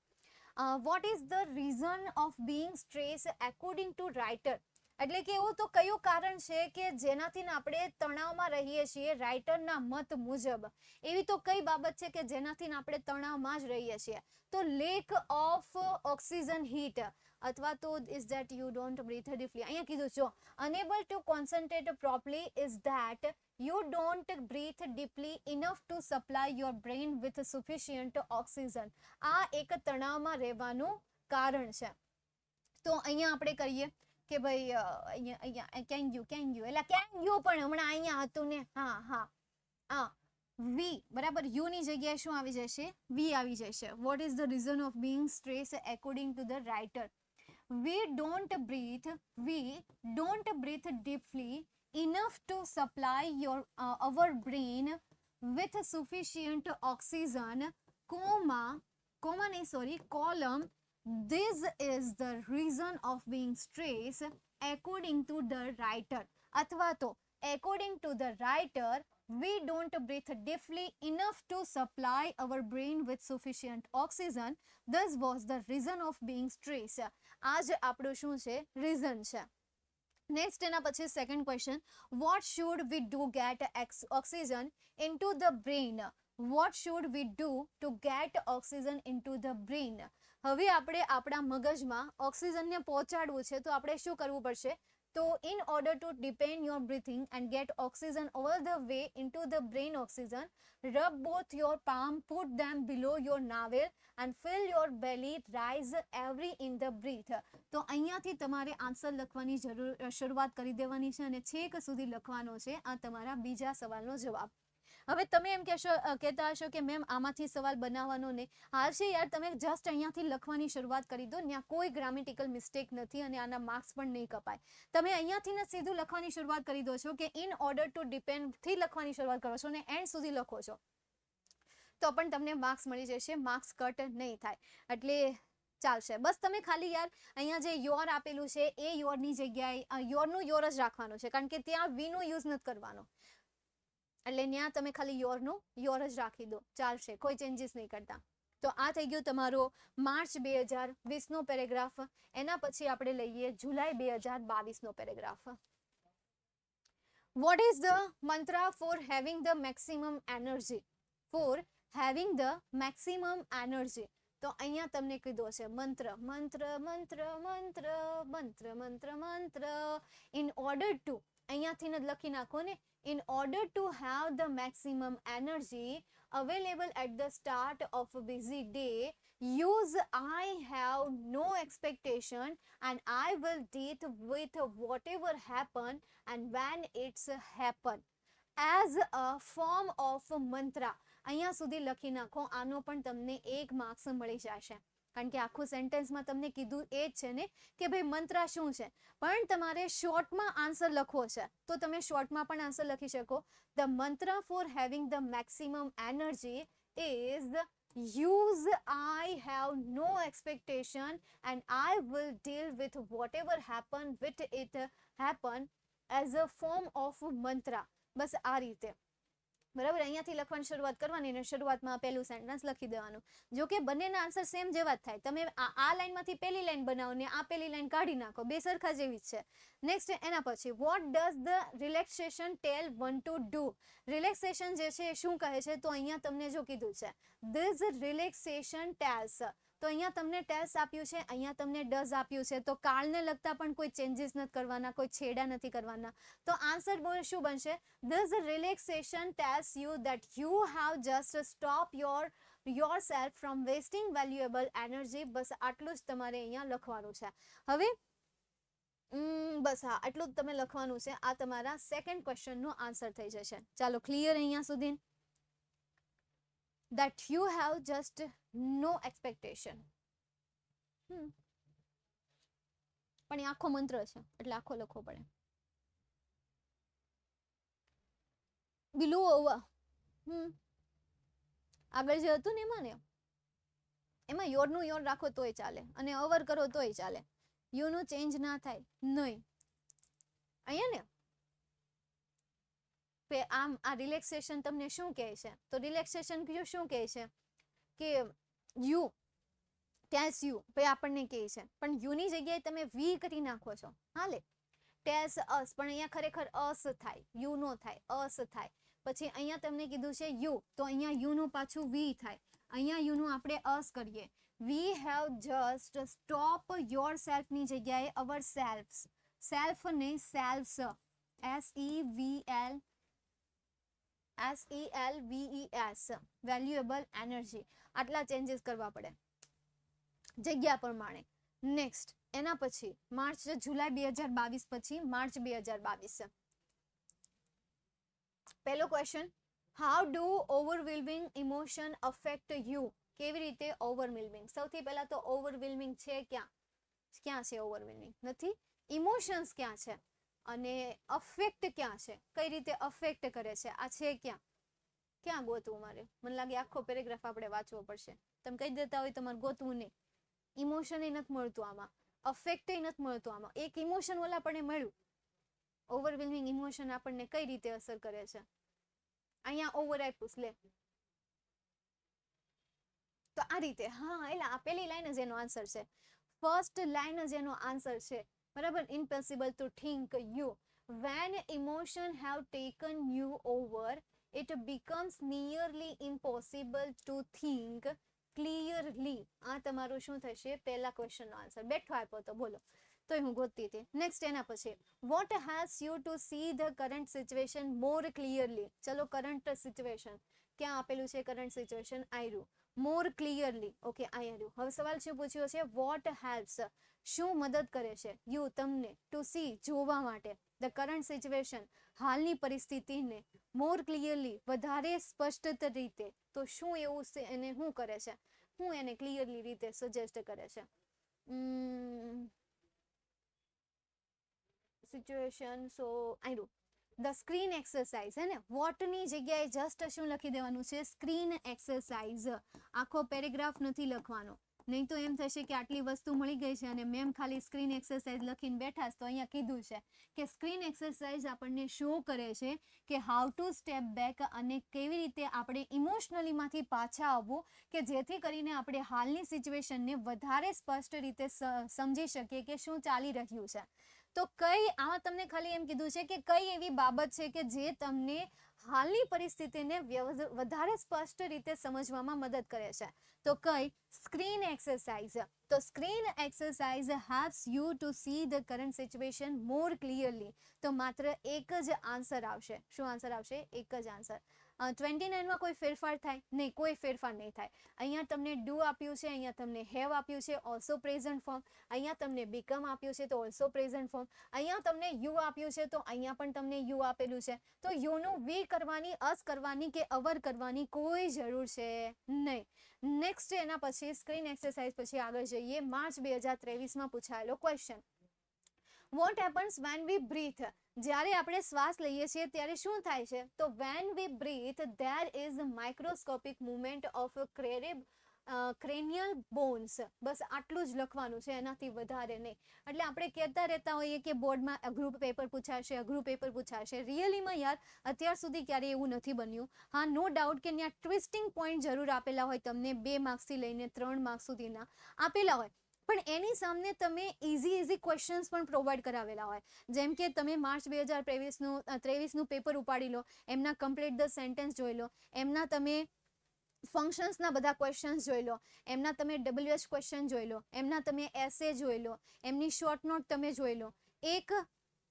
What is the reason of being stress according to writer? એટલે કે એવું તો કયું કારણ છે કે જેનાથી આપણે તણાવમાં રહીએ છીએ રાઇટરના મત મુજબ? એવી તો કઈ બાબત છે કે જેનાથી આપણે તણાવમાં જ રહીએ છીએ? તો લેક ઓફ ઓક્સિજન હીટ, અથવા તો is that you don't breathe deeply. અહીંયા કીધું જો unable to concentrate properly is that you don't breathe deeply enough to supply your brain with sufficient oxygen. આ એક તણાવમાં રહેવાનું કારણ છે. તો અહીંયા આપણે કરીએ કે ભાઈ અહીંયા કેન યુ એટલે કેન યુ પણ હમણાં અહીંયા હતું ને. હા વી બરાબર, યુ ની જગ્યાએ શું આવી જશે? વી આવી જશે. What is the reason of being stress according to the writer? We don't breathe deeply enough to supply our brain with sufficient oxygen, column. This is the reason of being stressed according to the writer અથવા તો according to the writer we don't breathe deeply enough to supply our brain with sufficient oxygen. This was the reason of being stressed. આ જ આપણું શું છે reason છે. Next એના પછી second question, what should we do get oxygen into the brain? What should we do to get oxygen into the brain? હવે આપણે આપણા મગજમાં ઓક્સિજનને પહોંચાડવું છે તો આપણે શું કરવું પડશે? તો in order to deepen your breathing and get oxygen all the way into the brain oxygen, rub both your palm, put them below your navel and fill your belly, rise every in the breath. તો અહીંયાથી તમારે answer લખવાની શરૂઆત કરી દેવાની છે અને છેક સુધી લખવાનો છે આ તમારા બીજા સવાલનો જવાબ. હવે તમે એમ કહેતા હશો કે મેમ આમાંથી સવાલ બનાવવાનો નહીં. હાલ છે યાર, તમે જસ્ટ અહીંયાથી લખવાની શરૂઆત કરી દો, ત્યાં કોઈ ગ્રામેટિકલ મિસ્ટેક નથી અને આના માર્ક્સ પણ નહીં કપાય. તમે અહીંયાથી ને સીધું લખવાની શરૂઆત કરી દો છો કે ઇન ઓર્ડર ટુ ડિપેન્ડથી લખવાની શરૂઆત કરો છો અને એન્ડ સુધી લખો છો તો પણ તમને માર્ક્સ મળી જશે, માર્ક્સ કટ નહીં થાય એટલે ચાલશે. બસ તમે ખાલી યાર અહીંયા જે યોર આપેલું છે એ યોરની જગ્યાએ યોરનું યોર જ રાખવાનું છે, કારણ કે ત્યાં વીનો યુઝ નથી કરવાનો એટલે ત્યાં તમે ખાલી યોરનું યોર જ રાખી દો, ચાલશે, કોઈ ચેન્જીસ નહીં કરતા. તો આ થઈ ગયું તમારો માર્ચ 2020નો પેરેગ્રાફ. એના પછી આપણે લઈએ જુલાઈ 2022નો પેરેગ્રાફ. વોટ ઇઝ ધ મંત્ર for having the maximum energy? For having the maximum energy. તો અહીંયા તમને કીધો છે મંત્ર મંત્ર મંત્ર મંત્ર મંત્ર મંત્ર મંત્ર. ઇન ઓર્ડર ટુ, અહીંયાથી જ લખી નાખો ને, in order to have the maximum energy available at the start of a busy day, use I have no expectation and I will deal with whatever happen and when it's happen as a form of mantra. અહીંયા સુધી લખી નાખો, આનો પણ તમને 1 marks મળી જશે, કારણ કે આખું સેન્ટેન્સમાં તમને કીધું એ જ છે ને કે ભાઈ મંત્ર શું છે, પણ તમારે શોર્ટમાં આન્સર લખવો છે તો તમે શોર્ટમાં પણ આન્સર લખી શકો. ધ મંત્ર for having the maximum energy is use I have no expectation and I will deal with whatever happen with it happen as a form of mantra. બસ આ રીતે બરાબર અહીંયાથી લખવાની શરૂઆત કરવાની અને શરૂઆતમાં પહેલું સેન્ટેન્સ લખી દેવાનું. જો કે બંનેના આન્સર સેમ જેવા જ થાય. તમે આ લાઈનમાંથી પહેલી લાઈન બનાવો ને આ પહેલી લાઈન કાઢી નાખો, બે સરખા જેવી જ છે. નેક્સ્ટ એના પછી what does the relaxation tell one to do? Relaxation જે છે એ શું કહે છે? તો અહીંયા તમને જો કીધું છે ધીસ રિલેક્સેશન ટેલ્સ, તો અહીંયા તમને ટેલ્સ આપ્યું છે, અહીંયા તમને ડઝ આપ્યું છે, તો કાળને લગતા પણ કોઈ ચેન્જીસ નથી કરવાના, કોઈ છેડા નથી કરવાના. તો આન્સર શું બનશે? This relaxation tells you that you have just stop yourself from wasting valuable energy. બસ આટલું જ તમારે અહીંયા લખવાનું છે. હવે બસ હા આટલું જ તમે લખવાનું છે. આ તમારા સેકન્ડ ક્વેશ્ચનનો આન્સર થઈ જશે. ચાલો ક્લિયર અહીંયા સુધી? that you have just no expectation. પણ એ આખો મંત્ર છે એટલે આખો લખવો પડે. બિલો ઓવર આગળ જે હતું ને એમાં યોરનું યોર રાખો તોય ચાલે અને ઓવર કરો તોય ચાલે, યુનું ચેન્જ ના થાય નહીં. અહીંયા ને આમ આ રિલેક્સેશન તમને શું કહે છે? તો રિલેક્સેશન શું કહે છે કે યુ ટેલ્સ યુ, ભાઈ આપણને કહે છે પણ યુની જગ્યાએ તમે વી કરી નાખો છો, હાલે ટેલ્સ અસ, પણ અહીંયા ખરેખર અસ થાય, યુ નો થાય, અસ થાય. પછી અહીંયા તમને કીધું છે યુ, તો અહીંયા યુનું પાછું વી થાય, અહીંયા યુનું આપણે અસ કરીએ. We have just stop your સેલ્ફની જગ્યાએ અવર સેલ્ફ, સેલ્ફ ને સેલ્ફ્સ, SELVES, વેલ્યુએબલ એનર્જી. આટલા ચેન્જીસ કરવા પડે જગ્યા પ્રમાણે. નેક્સ્ટ એના પછી જુલાઈ 2022 પછી માર્ચ 2022. પહેલો question, how do overwhelming emotion affect you? કેવી રીતે ઓવરવેલ્મિંગ? સૌથી પહેલા તો ઓવરવેલ્મિંગ છે ક્યાં છે? ઓવરવેલ્મિંગ નથી, ઇમોશન્સ ક્યાં છે અને અફેક્ટ ક્યાં છે? કઈ રીતે અફેક્ટ કરે છે આ છે ક્યાં ગોતવું મારે? મને લાગે આખો પેરેગ્રાફ આપણે વાંચવો પડશે. તમે કહી દેતા હોય તમારે ગોતવું નહીં, ઇમોશન એ નથી મળતું આમાં. અફેક્ટ નથી મળતું આમાં. એક ઇમોશન ઓલા આપણને મળ્યું, ઓવરવેલ્મિંગ ઇમોશન આપણને કઈ રીતે અસર કરે છે. અહીંયા ઓવર આપ્યું લે તો આ રીતે. હા, એટલે આપેલી લાઈન જ એનો આન્સર છે. ફર્સ્ટ લાઈન જ એનો આન્સર છે, બરાબર. Impossible two think you when emotion have taken you over it becomes nearly impossible to think clearly. આ તમારું શું થશે? પહેલા ક્વેશ્ચન નો આન્સર. બેઠો આપ્યો તો બોલો, તો હું ગોતતી હતી. નેક્સ્ટ એના પછી, what helps you to see the current situation more clearly. ચલો, કરંટ સિચ્યુએશન ક્યાં આપેલું છે? કરંટ સિચ્યુએશન આયરું. મોર ક્લિયરલી, ઓકે, આ આવ્યું. હવે સવાલ શું પૂછ્યો છે? વોટ હેલ્પ્સ, શું મદદ કરે છે? યુ, તમને, ટુ સી, જોવા માટે, ધ કરંટ સિચ્યુએશન, હાલની પરિસ્થિતિને, મોર ક્લિયરલી, વધારે સ્પષ્ટ રીતે. તો શું એવું છે એને શું કરે છે? હું એને ક્લિયરલી રીતે સજેસ્ટ કરે છે? સિચ્યુએશન, સો આવ્યું ધ સ્ક્રીન એક્સરસાઇઝ, હે ને? વોટની જગ્યાએ જસ્ટ શું લખી દેવાનું છે? Screen exercise. આખો પેરેગ્રાફ નથી લખવાનો, નહીં તો એમ થશે કે આટલી વસ્તુ મળી ગઈ છે અને મેમ ખાલી સ્ક્રીન એક્સરસાઇઝ લખીને બેઠા. તો અહીંયા કીધું છે કે સ્ક્રીન એક્સરસાઇઝ આપણને શો કરે છે કે હાઉ ટુ સ્ટેપ બેક, અને કેવી રીતે આપણે ઇમોશનલીમાંથી પાછા આવવું કે જેથી કરીને આપણે હાલની સિચ્યુએશનને વધારે સ્પષ્ટ રીતે સમજી શકીએ કે શું ચાલી રહ્યું છે. તો કઈ, આમાં તમને ખાલી એમ કીધું છે કે કઈ એવી બાબત છે કે જે તમને હાલની પરિસ્થિતિને વધારે સ્પષ્ટ રીતે સમજવામાં મદદ કરે છે. તો કઈ? Screen exercise. તો screen exercise helps you to see the current situation more clearly. તો માત્ર એક જ આન્સર આવશે. શું આન્સર આવશે? એક જ આન્સર. 29માં કોઈ ફેરફાર થાય? નહીં, કોઈ ફેરફાર નહીં થાય. અહીંયા તમને ડુ આપ્યું છે, અહીંયા તમને હેવ આપ્યું છે, ઓલ્સો પ્રેઝન્ટ ફોર્મ. અહીંયા તમને બીકમ આપ્યું છે, તો ઓલ્સો પ્રેઝન્ટ ફોર્મ. અહીંયા તમને યુ આપ્યું છે, તો અહીંયા પણ તમને યુ આપેલું છે. તો યુનું વી કરવાની, અસ કરવાની કે અવર કરવાની કોઈ જરૂર છે નહીં. નેક્સ્ટ એના પછી સ્ક્રીન એક્સરસાઇઝ પછી આગળ જઈએ. માર્ચ 2023માં પૂછાયેલો question, what happens when we breathe. જ્યારે આપણે શ્વાસ લઈએ છીએ ત્યારે શું થાય છે? તો when we breathe there is microscopic movement of cranial bones. બસ આટલું જ લખવાનું છે, એનાથી વધારે નહીં. એટલે આપણે કહેતા રહેતા હોઈએ કે બોર્ડમાં અઘરું પેપર પૂછાશે, અઘરું પેપર પૂછાશે. રિયલીમાં યાર અત્યાર સુધી ક્યારેય એવું નથી બન્યું. હા, નો ડાઉટ કે ત્યાં ટ્વિસ્ટિંગ પોઈન્ટ જરૂર આપેલા હોય તમને, 2 માર્ક્સથી લઈને 3 માર્ક્સ સુધીના આપેલા હોય, પણ એની સામે તમે ઇઝી ક્વેશ્ચન્સ પણ પ્રોવાઈડ કરાવેલા હોય. જેમ કે તમે માર્ચ 2023નું પેપર ઉપાડી લો, એમના કમ્પ્લીટ ધ સેન્ટેન્સ જોઈ લો, એમના તમે ફંક્શન્સના બધા ક્વેશ્ચન્સ જોઈ લો, એમના તમે WH ક્વેશ્ચન જોઈ લો, એમના તમે એસે જોઈ લો, એમની શોર્ટ નોટ તમે જોઈ લો. એક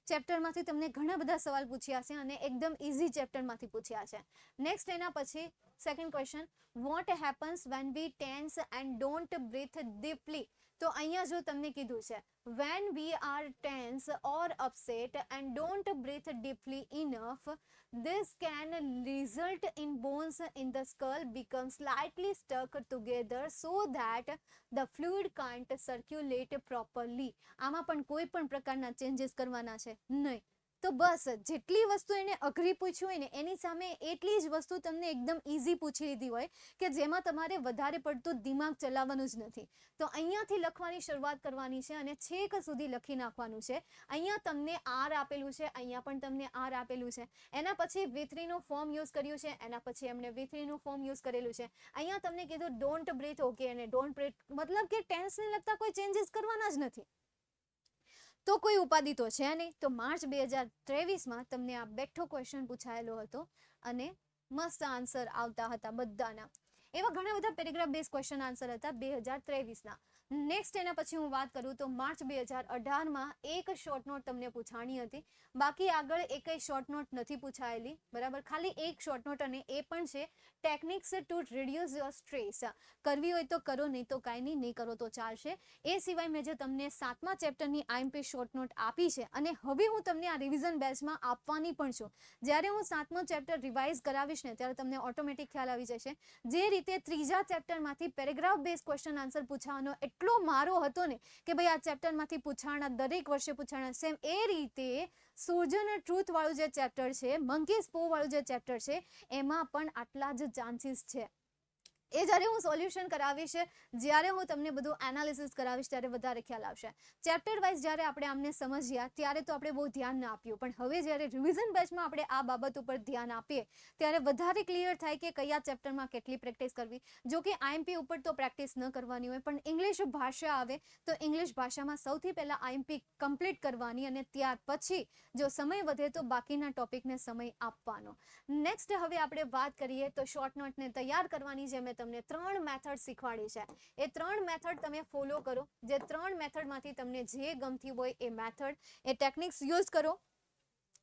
ચેપ્ટરમાંથી તમને ઘણા બધા સવાલ પૂછ્યા છે અને એકદમ ઇઝી ચેપ્ટરમાંથી પૂછ્યા છે. નેક્સ્ટ એના પછી second question, what happens when we tense and don't breathe deeply. તો અહીંયા જો તમને કીધું છે when we are tense or upset and don't breathe deeply enough, this can result in bones in the skull become slightly stuck together so that the fluid can't circulate properly. આમાં પણ કોઈ પણ પ્રકારના ચેન્જીસ કરવાના છે નહીં. તો બસ જેટલી વસ્તુ એને અઘરી પૂછ્યું હોય ને એની સામે એટલી જ વસ્તુ તમને એકદમ ઇઝી પૂછી લીધી હોય કે જેમાં તમારે વધારે પડતું દિમાગ ચલાવવાનું જ નથી. તો અહીંયાથી લખવાની શરૂઆત કરવાની છે અને છેક સુધી લખી નાખવાનું છે. અહીંયા તમને આર આપેલું છે, અહીંયા પણ તમને આર આપેલું છે. એના પછી V3 નું ફોર્મ યુઝ કર્યું છે, એના પછી એમણે V3 નું ફોર્મ યુઝ કરેલું છે. અહીંયા તમને કીધું ડોન્ટ બ્રીથ, ઓકે, અને ડોન્ટ બ્રીથ મતલબ કે ટેન્સને લગતા કોઈ ચેન્જીસ કરવાના જ નથી. તો કોઈ ઉપાધિ તો છે નહીં. તો માર્ચ 2023માં તમને આ બેઠો ક્વેશ્ચન પૂછાયેલો હતો અને મસ્ત આન્સર આવતા હતા બધાના. એવા ઘણા બધા પેરેગ્રાફ બેઝ ક્વેશ્ચન આન્સર હતા 2023ના. નેક્સ્ટ એના પછી હું વાત કરું તો માર્ચ 2018માં એક શોર્ટ નોટ તમને પૂછાણી હતી. બાકી આગળ એકય શોર્ટ નોટ નથી પૂછાયેલી, બરાબર. ખાલી એક શોર્ટ નોટ, અને એ પણ છે techniques to reduce your stress. કરવી હોય તો કરો, નહીં તો કાંઈ નહીં, નહીં કરો તો ચાલશે. એ સિવાય મેં જે તમને 7મા ચેપ્ટરની IMP શોર્ટ નોટ આપી છે અને હવે હું તમને આ રિવિઝન બેચમાં આપવાની પણ છું. જ્યારે હું 7મો ચેપ્ટર રિવાઇઝ કરાવીશ ને ત્યારે તમને ઓટોમેટિક ખ્યાલ આવી જશે. જે રીતે 3જા ચેપ્ટરમાંથી પેરેગ્રાફ બેઝ ક્વેશ્ચન આન્સર પૂછવાનો એટલો મારો હતો ને કે ભાઈ આ ચેપ્ટરમાંથી પૂછાણા, દરેક વર્ષે પૂછાણા, સેમ એ રીતે સૂર્જન ટ્રુથ વાળું જે ચેપ્ટર છે, મંકીઝ પો વાળું જે ચેપ્ટર છે, એમાં પણ આટલા જ ચાન્સીસ છે. એ જ્યારે હું સોલ્યુશન કરાવીશ, જ્યારે હું તમને બધું એનાલિસિસ કરાવીશ ત્યારે વધારે ખ્યાલ આવશે. ચેપ્ટર વાઇઝ જ્યારે આપણે આમને સમજ્યા ત્યારે તો આપણે બહુ ધ્યાન ના આપ્યું, પણ હવે જ્યારે રિવિઝન બેચમાં આપણે આ બાબત ઉપર ધ્યાન આપીએ ત્યારે વધારે ક્લિયર થાય કે કયા ચેપ્ટરમાં કેટલી પ્રેક્ટિસ કરવી. જો કે આઈએમપી ઉપર તો પ્રેક્ટિસ ન કરવાની હોય, પણ ઇંગ્લિશ ભાષા આવે તો ઇંગ્લિશ ભાષામાં સૌથી પહેલાં આઈએમપી કમ્પ્લીટ કરવાની અને ત્યાર પછી જો સમય વધે તો બાકીના ટોપિકને સમય આપવાનો. નેક્સ્ટ હવે આપણે વાત કરીએ તો શોર્ટ નોટને તૈયાર કરવાની, જે મેં તમને 3 મેથડ શીખવાડી છે. એ 3 મેથડ તમે ફોલો કરો. જે 3 મેથડમાંથી તમને જે ગમતી હોય એ મેથડ, એ ટેકનિક્સ યુઝ કરો,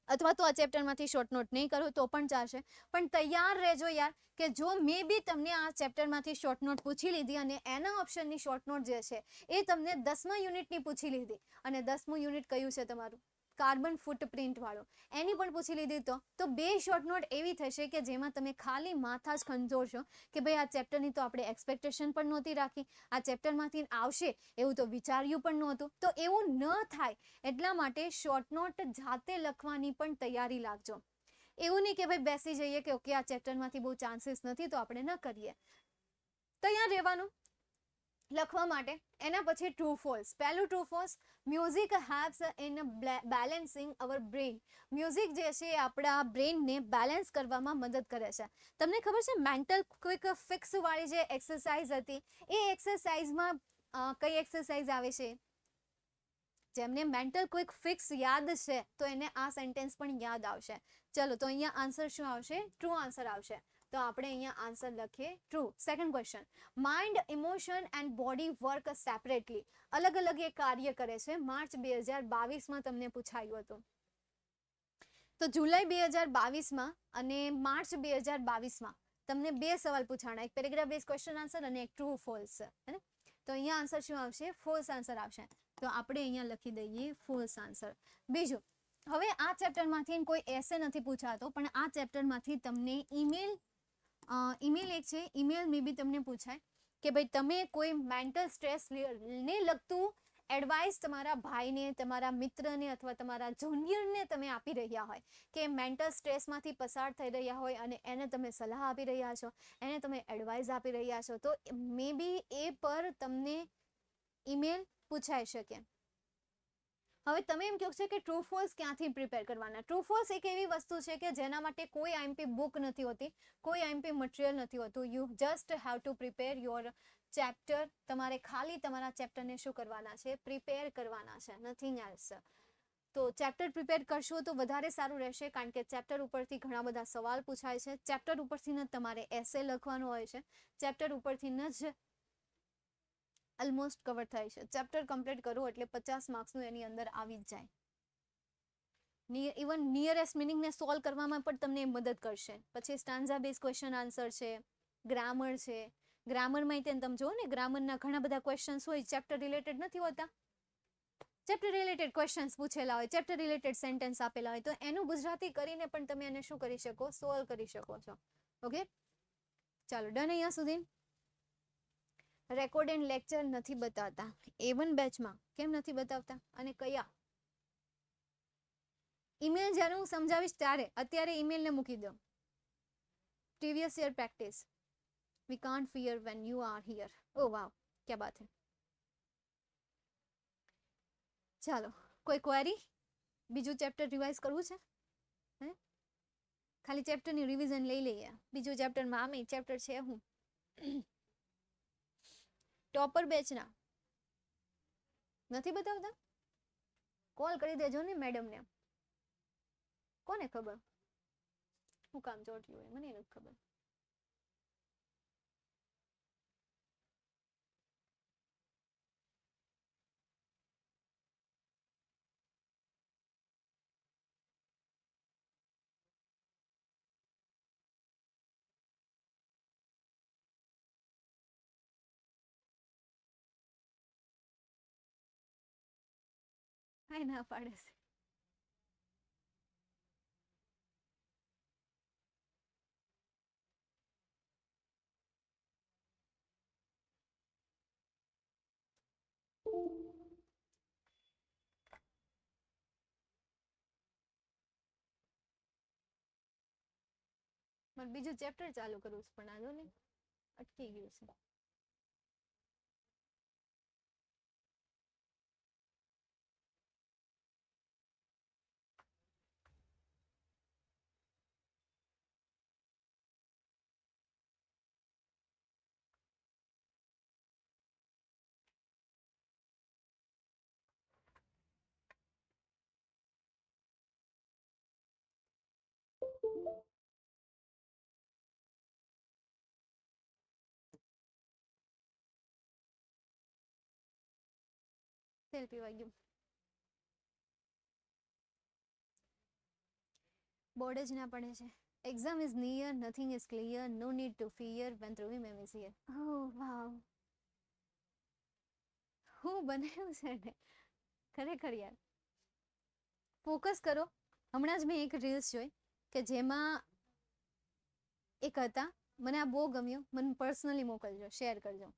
અથવા તો આ ચેપ્ટરમાંથી શોર્ટ નોટ નહીં કરો તો પણ ચાલશે. પણ તૈયાર રહેજો યાર, કે જો મે બી તમને આ ચેપ્ટરમાંથી શોર્ટ નોટ પૂછી લીધી અને એના ઓપ્શનની શોર્ટ નોટ જે છે એ તમને 10મા યુનિટની પૂછી લીધી, અને 10મું યુનિટ કયું છે તમારું? કાર્બન ફૂટપ્રિન્ટ વાળું. એની પણ પૂછી લીધી તો 2 શોર્ટ નોટ એવી થશે કે જેમાં તમે ખાલી માથા જ ખંજોળશો કે ભાઈ આ ચેપ્ટરની તો આપણે એક્સપેક્ટેશન પણ નહોતી રાખી, આ ચેપ્ટરમાંથી આવશે એવું તો વિચાર્યું પણ નહોતું. તો એવું ન થાય એટલા માટે શોર્ટ નોટ જાતે લખવાની પણ તૈયારી રાખજો. એવું નહીં કે ભાઈ બેસી જઈએ કે ઓકે આ ચેપ્ટરમાંથી બહુ ચાન્સીસ નથી તો આપણે ન કરીએ. તૈયાર રહેવાનું લખવા માટે. એના પછી ટ્રુ ફોલ્સ. પહેલું true false, music helps in balancing our brain. Music જે છે એ આપણા બ્રેઇનને બેલેન્સ કરવામાં મદદ કરે છે. તમને ખબર છે મેન્ટલ ક્વિક ફિક્સ વાળી જે એક્સરસાઇઝ હતી, એ એક્સરસાઇઝમાં કઈ એક્સરસાઇઝ આવે છે? જેમને મેન્ટલ ક્વિક ફિક્સ યાદ છે તો એને આ સેન્ટેન્સ પણ યાદ આવશે. ચલો તો અહીંયા આન્સર શું આવશે? ટ્રુ આન્સર આવશે. તો આપણે અહીંયા આન્સર લખીએ true. Second question, mind, emotion and body work separately. અલગ અલગ એ કાર્ય કરે છે. માર્ચ 2022માં તમને પૂછાયું હતું. તો જુલાઈ 2022માં અને માર્ચ 2022માં તમને 2 સવાલ પૂછાણા, એક પેરેગ્રાફ બેઝ ક્વેશ્ચન આન્સર અને એક ટ્રુ ફોલ્સ. હે ને? તો અહીંયા આન્સર શું આવશે? ફોલ્સ આન્સર આવશે. તો આપણે અહીંયા લખી દઈએ ફોલ્સ આન્સર. બીજું, હવે આ ચેપ્ટરમાંથી કોઈ એસે નથી પૂછાતો, પણ આ ચેપ્ટરમાંથી તમને ઈમેલ એક છે, ઈમેલ મે બી તમને પૂછાય કે ભાઈ તમે કોઈ મેન્ટલ સ્ટ્રેસને લગતું એડવાઇસ તમારા ભાઈને, તમારા મિત્રને અથવા તમારા જુનિયરને તમે આપી રહ્યા હોય, કે મેન્ટલ સ્ટ્રેસમાંથી પસાર થઈ રહ્યા હોય અને એને તમે સલાહ આપી રહ્યા છો, એને તમે એડવાઇસ આપી રહ્યા છો, તો મે બી એ પર તમને ઈમેલ પૂછાઈ શકે. હવે તમે એમ કહો છો કે ટ્રુ ફોલ્સ ક્યાંથી પ્રિપેર કરવાના? ટ્રુ ફોલ્સ એક એવી વસ્તુ છે કે જેના માટે કોઈ આઈએમપી બુક નથી હોતી, કોઈ આઈએમપી મટીરિયલ નથી હોતું. You just have to prepare your chapter. તમારે ખાલી તમારા ચેપ્ટરને શું કરવાના છે? પ્રિપેર કરવાના છે, નથિંગ એલ્સ. તો ચેપ્ટર પ્રિપેર કરશો તો વધારે સારું રહેશે, કારણ કે ચેપ્ટર ઉપરથી ઘણા બધા સવાલ પૂછાય છે. ચેપ્ટર ઉપરથી જ તમારે એસે લખવાનો હોય છે. ચેપ્ટર ઉપરથી જ ઓલમોસ્ટ કવર થાય છે. ચેપ્ટર કમ્પ્લીટ કરો એટલે 50 માર્ક્સનું એની અંદર આવી જ જાય. ઇવન નિયરેસ્ટ મિનિંગને સોલ્વ કરવામાં પણ તમને મદદ કરશે. પછી સ્ટાન્ઝા બેઝ ક્વેશ્ચન આન્સર છે, ગ્રામર છે. ગ્રામરમાં તમે જુઓ ને, ગ્રામરના ઘણા બધા ક્વેશ્ચન્સ હોય, ચેપ્ટર રિલેટેડ નથી હોતા. ચેપ્ટર રિલેટેડ ક્વેશ્ચન્સ પૂછેલા હોય, ચેપ્ટર રિલેટેડ સેન્ટેન્સ આપેલા હોય, તો એનું ગુજરાતી કરીને પણ તમે એને શું કરી શકો? સોલ્વ કરી શકો છો. ઓકે, ચાલો ડન. અહીંયા સુધી રેકોર્ડેડ લેક્ચર નથી બતાવતા A1 બેચમાં. કેમ નથી બતાવતા અને કયા? ઈમેલ જ્યારે હું સમજાવીશ ત્યારે, અત્યારે ઈમેલને મૂકી દો. Previous year practice. We can't fear when you are here. Oh wow, ક્યા બાત હે. ચાલો, કોઈ ક્વેરી? બીજું ચેપ્ટર રિવાઇઝ કરવું છે? હે, ખાલી ચેપ્ટરની રિવિઝન લઈ લઈએ. બીજું ચેપ્ટરમાં આમે ચેપ્ટર છે હું ટોપર બેચના નથી બતાવતા? કોલ કરી દેજો ને મેડમને. કોને ખબર શું કામ ચોટ્યું હોય? મને નથી ખબર. હા, ના પાડે છે. બીજું ચેપ્ટર ચાલુ કરું છું પણ આજો ને અટકી ગયું છે. તેલ પીવાઈ ગયું. બોર્ડ જ ના પડે છે. Exam is near, nothing is clear, no need to fear when Dhruvi ma'am is here. Oh wow. હું બનાવ્યું છે ને ખરેખર યાર. ફોકસ કરો. હમણાં જ મેં એક રીલ્સ જોઈ કે જેમાં એક હતા, મને આ બહુ ગમ્યું, મને પર્સનલી મોકલજો, શેર કરજો.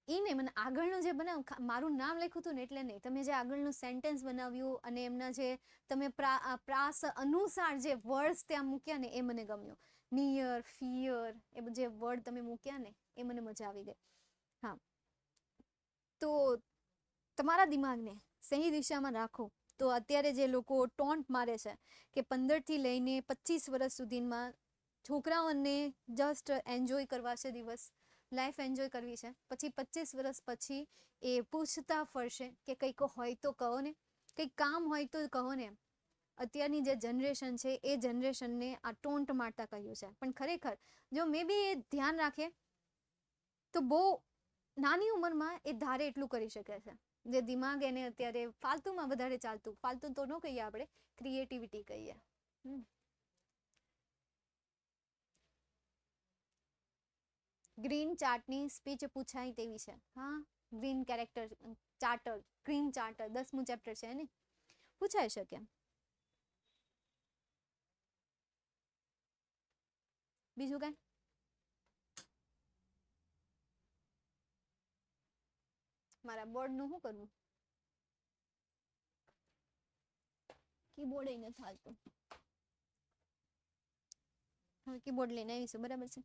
એ નહીં, મને આગળનું જે બનાવ્યું, મારું નામ લખ્યું હતું ને એટલે નહીં, તમે જે આગળનું સેન્ટેન્સ બનાવ્યું અને એમના જે તમે પ્રાસ અનુસાર જે વર્ડ્સ ત્યાં મૂક્યા ને એ મને ગમ્યું. નિયર, ફિયર, એ જે વર્ડ તમે મૂક્યા ને એ મને મજા આવી ગઈ. હા, તો તમારા દિમાગને સહી દિશામાં રાખો. તો અત્યારે જે લોકો ટોન્ટ મારે છે કે 15થી લઈને 25 વર્ષ સુધીમાં છોકરાઓને જસ્ટ એન્જોય કરવા છે દિવસ, લાઈફ એન્જોય કરવી છે, પછી 25 વર્ષ પછી એ પૂછતા ફરશે કે કંઈક હોય તો કહો ને, કંઈક કામ હોય તો કહો ને. અત્યારની જે જનરેશન છે એ જનરેશનને આ ટોન્ટ મારતા કહ્યું છે. પણ ખરેખર જો મે બી એ ધ્યાન રાખે તો બહુ નાની ઉંમરમાં એ ધારે એટલું કરી શકે છે. જે દિમાગ એને અત્યારે ફાલતુમાં વધારે ચાલતું, ફાલતુ તો ન કહીએ આપણે, ક્રિએટિવિટી કહીએ. ગ્રીન ચાર્ટની સ્પીચ પૂછાય તેવી છે. હા, green character charter, green charter 10મું ચેપ્ટર છે ને, પૂછાઈ શકે. બીજું કઈ? મારા બોર્ડનું શું કરવું? કીબોર્ડ નથી હાલતું. હવે કીબોર્ડ લઈને આવીશું, બરાબર છે.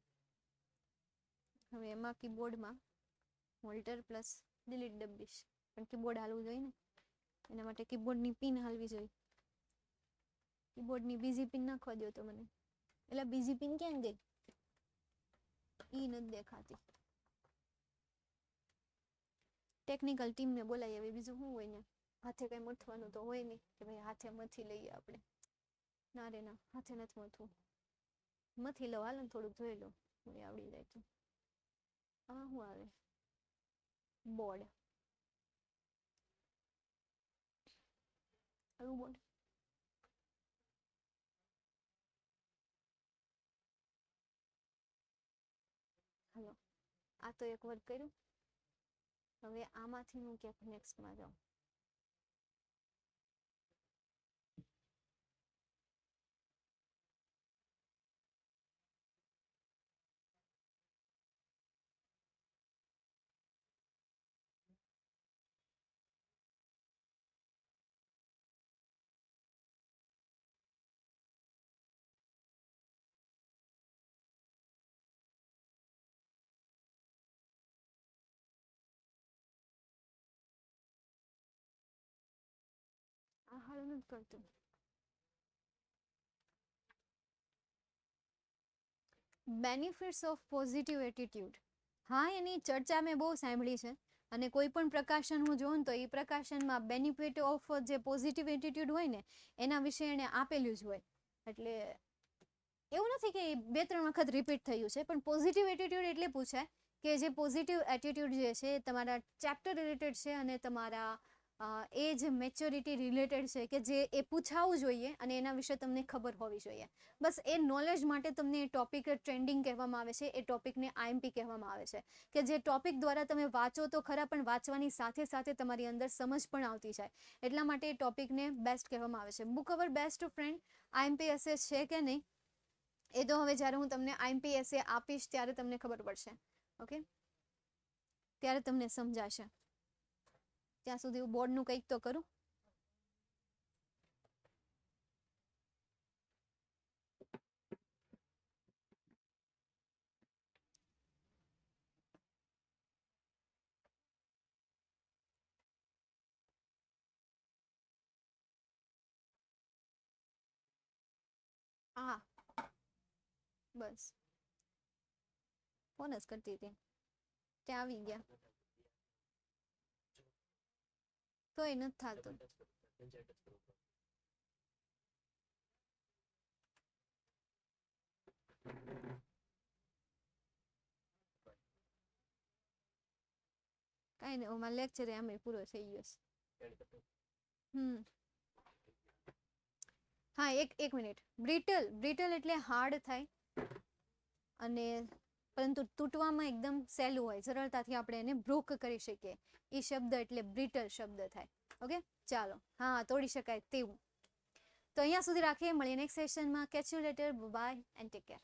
હવે એમાં કીબોર્ડમાં હોલ્ડર પ્લસ ડિલીટ દબીશ, પણ કીબોર્ડ હાલવું જોઈએ ને, એના માટે કીબોર્ડની પિન હાલવી જોઈએ. કીબોર્ડની બીજી પિન નાખવા દો તો મને. એટલે બીજી પિન ક્યાં ગઈ? ઈ નથી દેખાતી. ટેકનિકલ ટીમને બોલાવી હવે, બીજું શું હોય ને, હાથે કઈ મથવાનું તો હોય નહીં કે ભાઈ હાથે મથી લઈએ આપણે. ના રે ના, હાથે નથી મથવું. મથી લો, હાલ ને થોડુંક જોઈ લો, મને આવડી જાય તો. આમાં શું આવે? બોર્ડ. આવું બોર્ડ. હાલો, આ તો એક વર્ક કર્યું. હવે આમાંથી હું ક્યાંક નેક્સ્ટમાં જાઉં. આ હાલ નથી કરતું. Benefits of positive attitude. હા, એની ચર્ચા મેં બહુ સાંભળી છે અને કોઈ પણ પ્રકાશન હું જોઉં તો એ પ્રકાશનમાં બેનિફિટ ઓફ જે પોઝિટિવ એટીટ્યુડ હોય ને એના વિશે એણે આપેલું જ હોય. એટલે એવું નથી કે 2-3 વખત રિપીટ થયું છે, પણ પોઝિટિવ એટીટ્યુડ એટલે પૂછાય કે જે પોઝિટિવ એટીટ્યુડ જે છે તમારા ચેપ્ટર રિલેટેડ છે અને તમારા એજ મેચ્યોરિટી રિલેટેડ છે, કે જે એ પૂછાવું જોઈએ અને એના વિશે તમને ખબર હોવી જોઈએ. બસ એ નોલેજ માટે તમને એ ટોપિક ટ્રેન્ડિંગ કહેવામાં આવે છે, એ ટોપિકને આઈએમપી કહેવામાં આવે છે, કે જે ટોપિક દ્વારા તમે વાંચો તો ખરા, પણ વાંચવાની સાથે સાથે તમારી અંદર સમજ પણ આવતી જાય. એટલા માટે એ ટોપિકને બેસ્ટ કહેવામાં આવે છે. બુક અવર બેસ્ટ ફ્રેન્ડ આઈએમપીએસએ છે કે નહીં એ તો હવે જ્યારે હું તમને આઈએમપીએસએ આપીશ ત્યારે તમને ખબર પડશે. ઓકે, ત્યારે તમને સમજાશે. ત્યાં સુધી હું બોર્ડનું કંઈક તો કરું. બસ ફોન જ કરતી હતી ત્યાં આવી ગયા તોય નથી થતું. કઈ નહીં અમારો લેક્ચર આમે પૂરો થઈ ગયો છે. હા એક મિનિટ. બ્રિટલ એટલે હાર્ડ થાય અને પરંતુ તૂટવામાં એકદમ સહેલું હોય, સરળતાથી આપણે એને બ્રોક કરી શકીએ. એ શબ્દ એટલે બ્રિટલ શબ્દ થાય. ઓકે ચાલો, હા તોડી શકાય તેવું. તો અહીંયા સુધી રાખીએ, મળીએ નેક્સ્ટ સેશનમાં. Catch you later, bye and take care.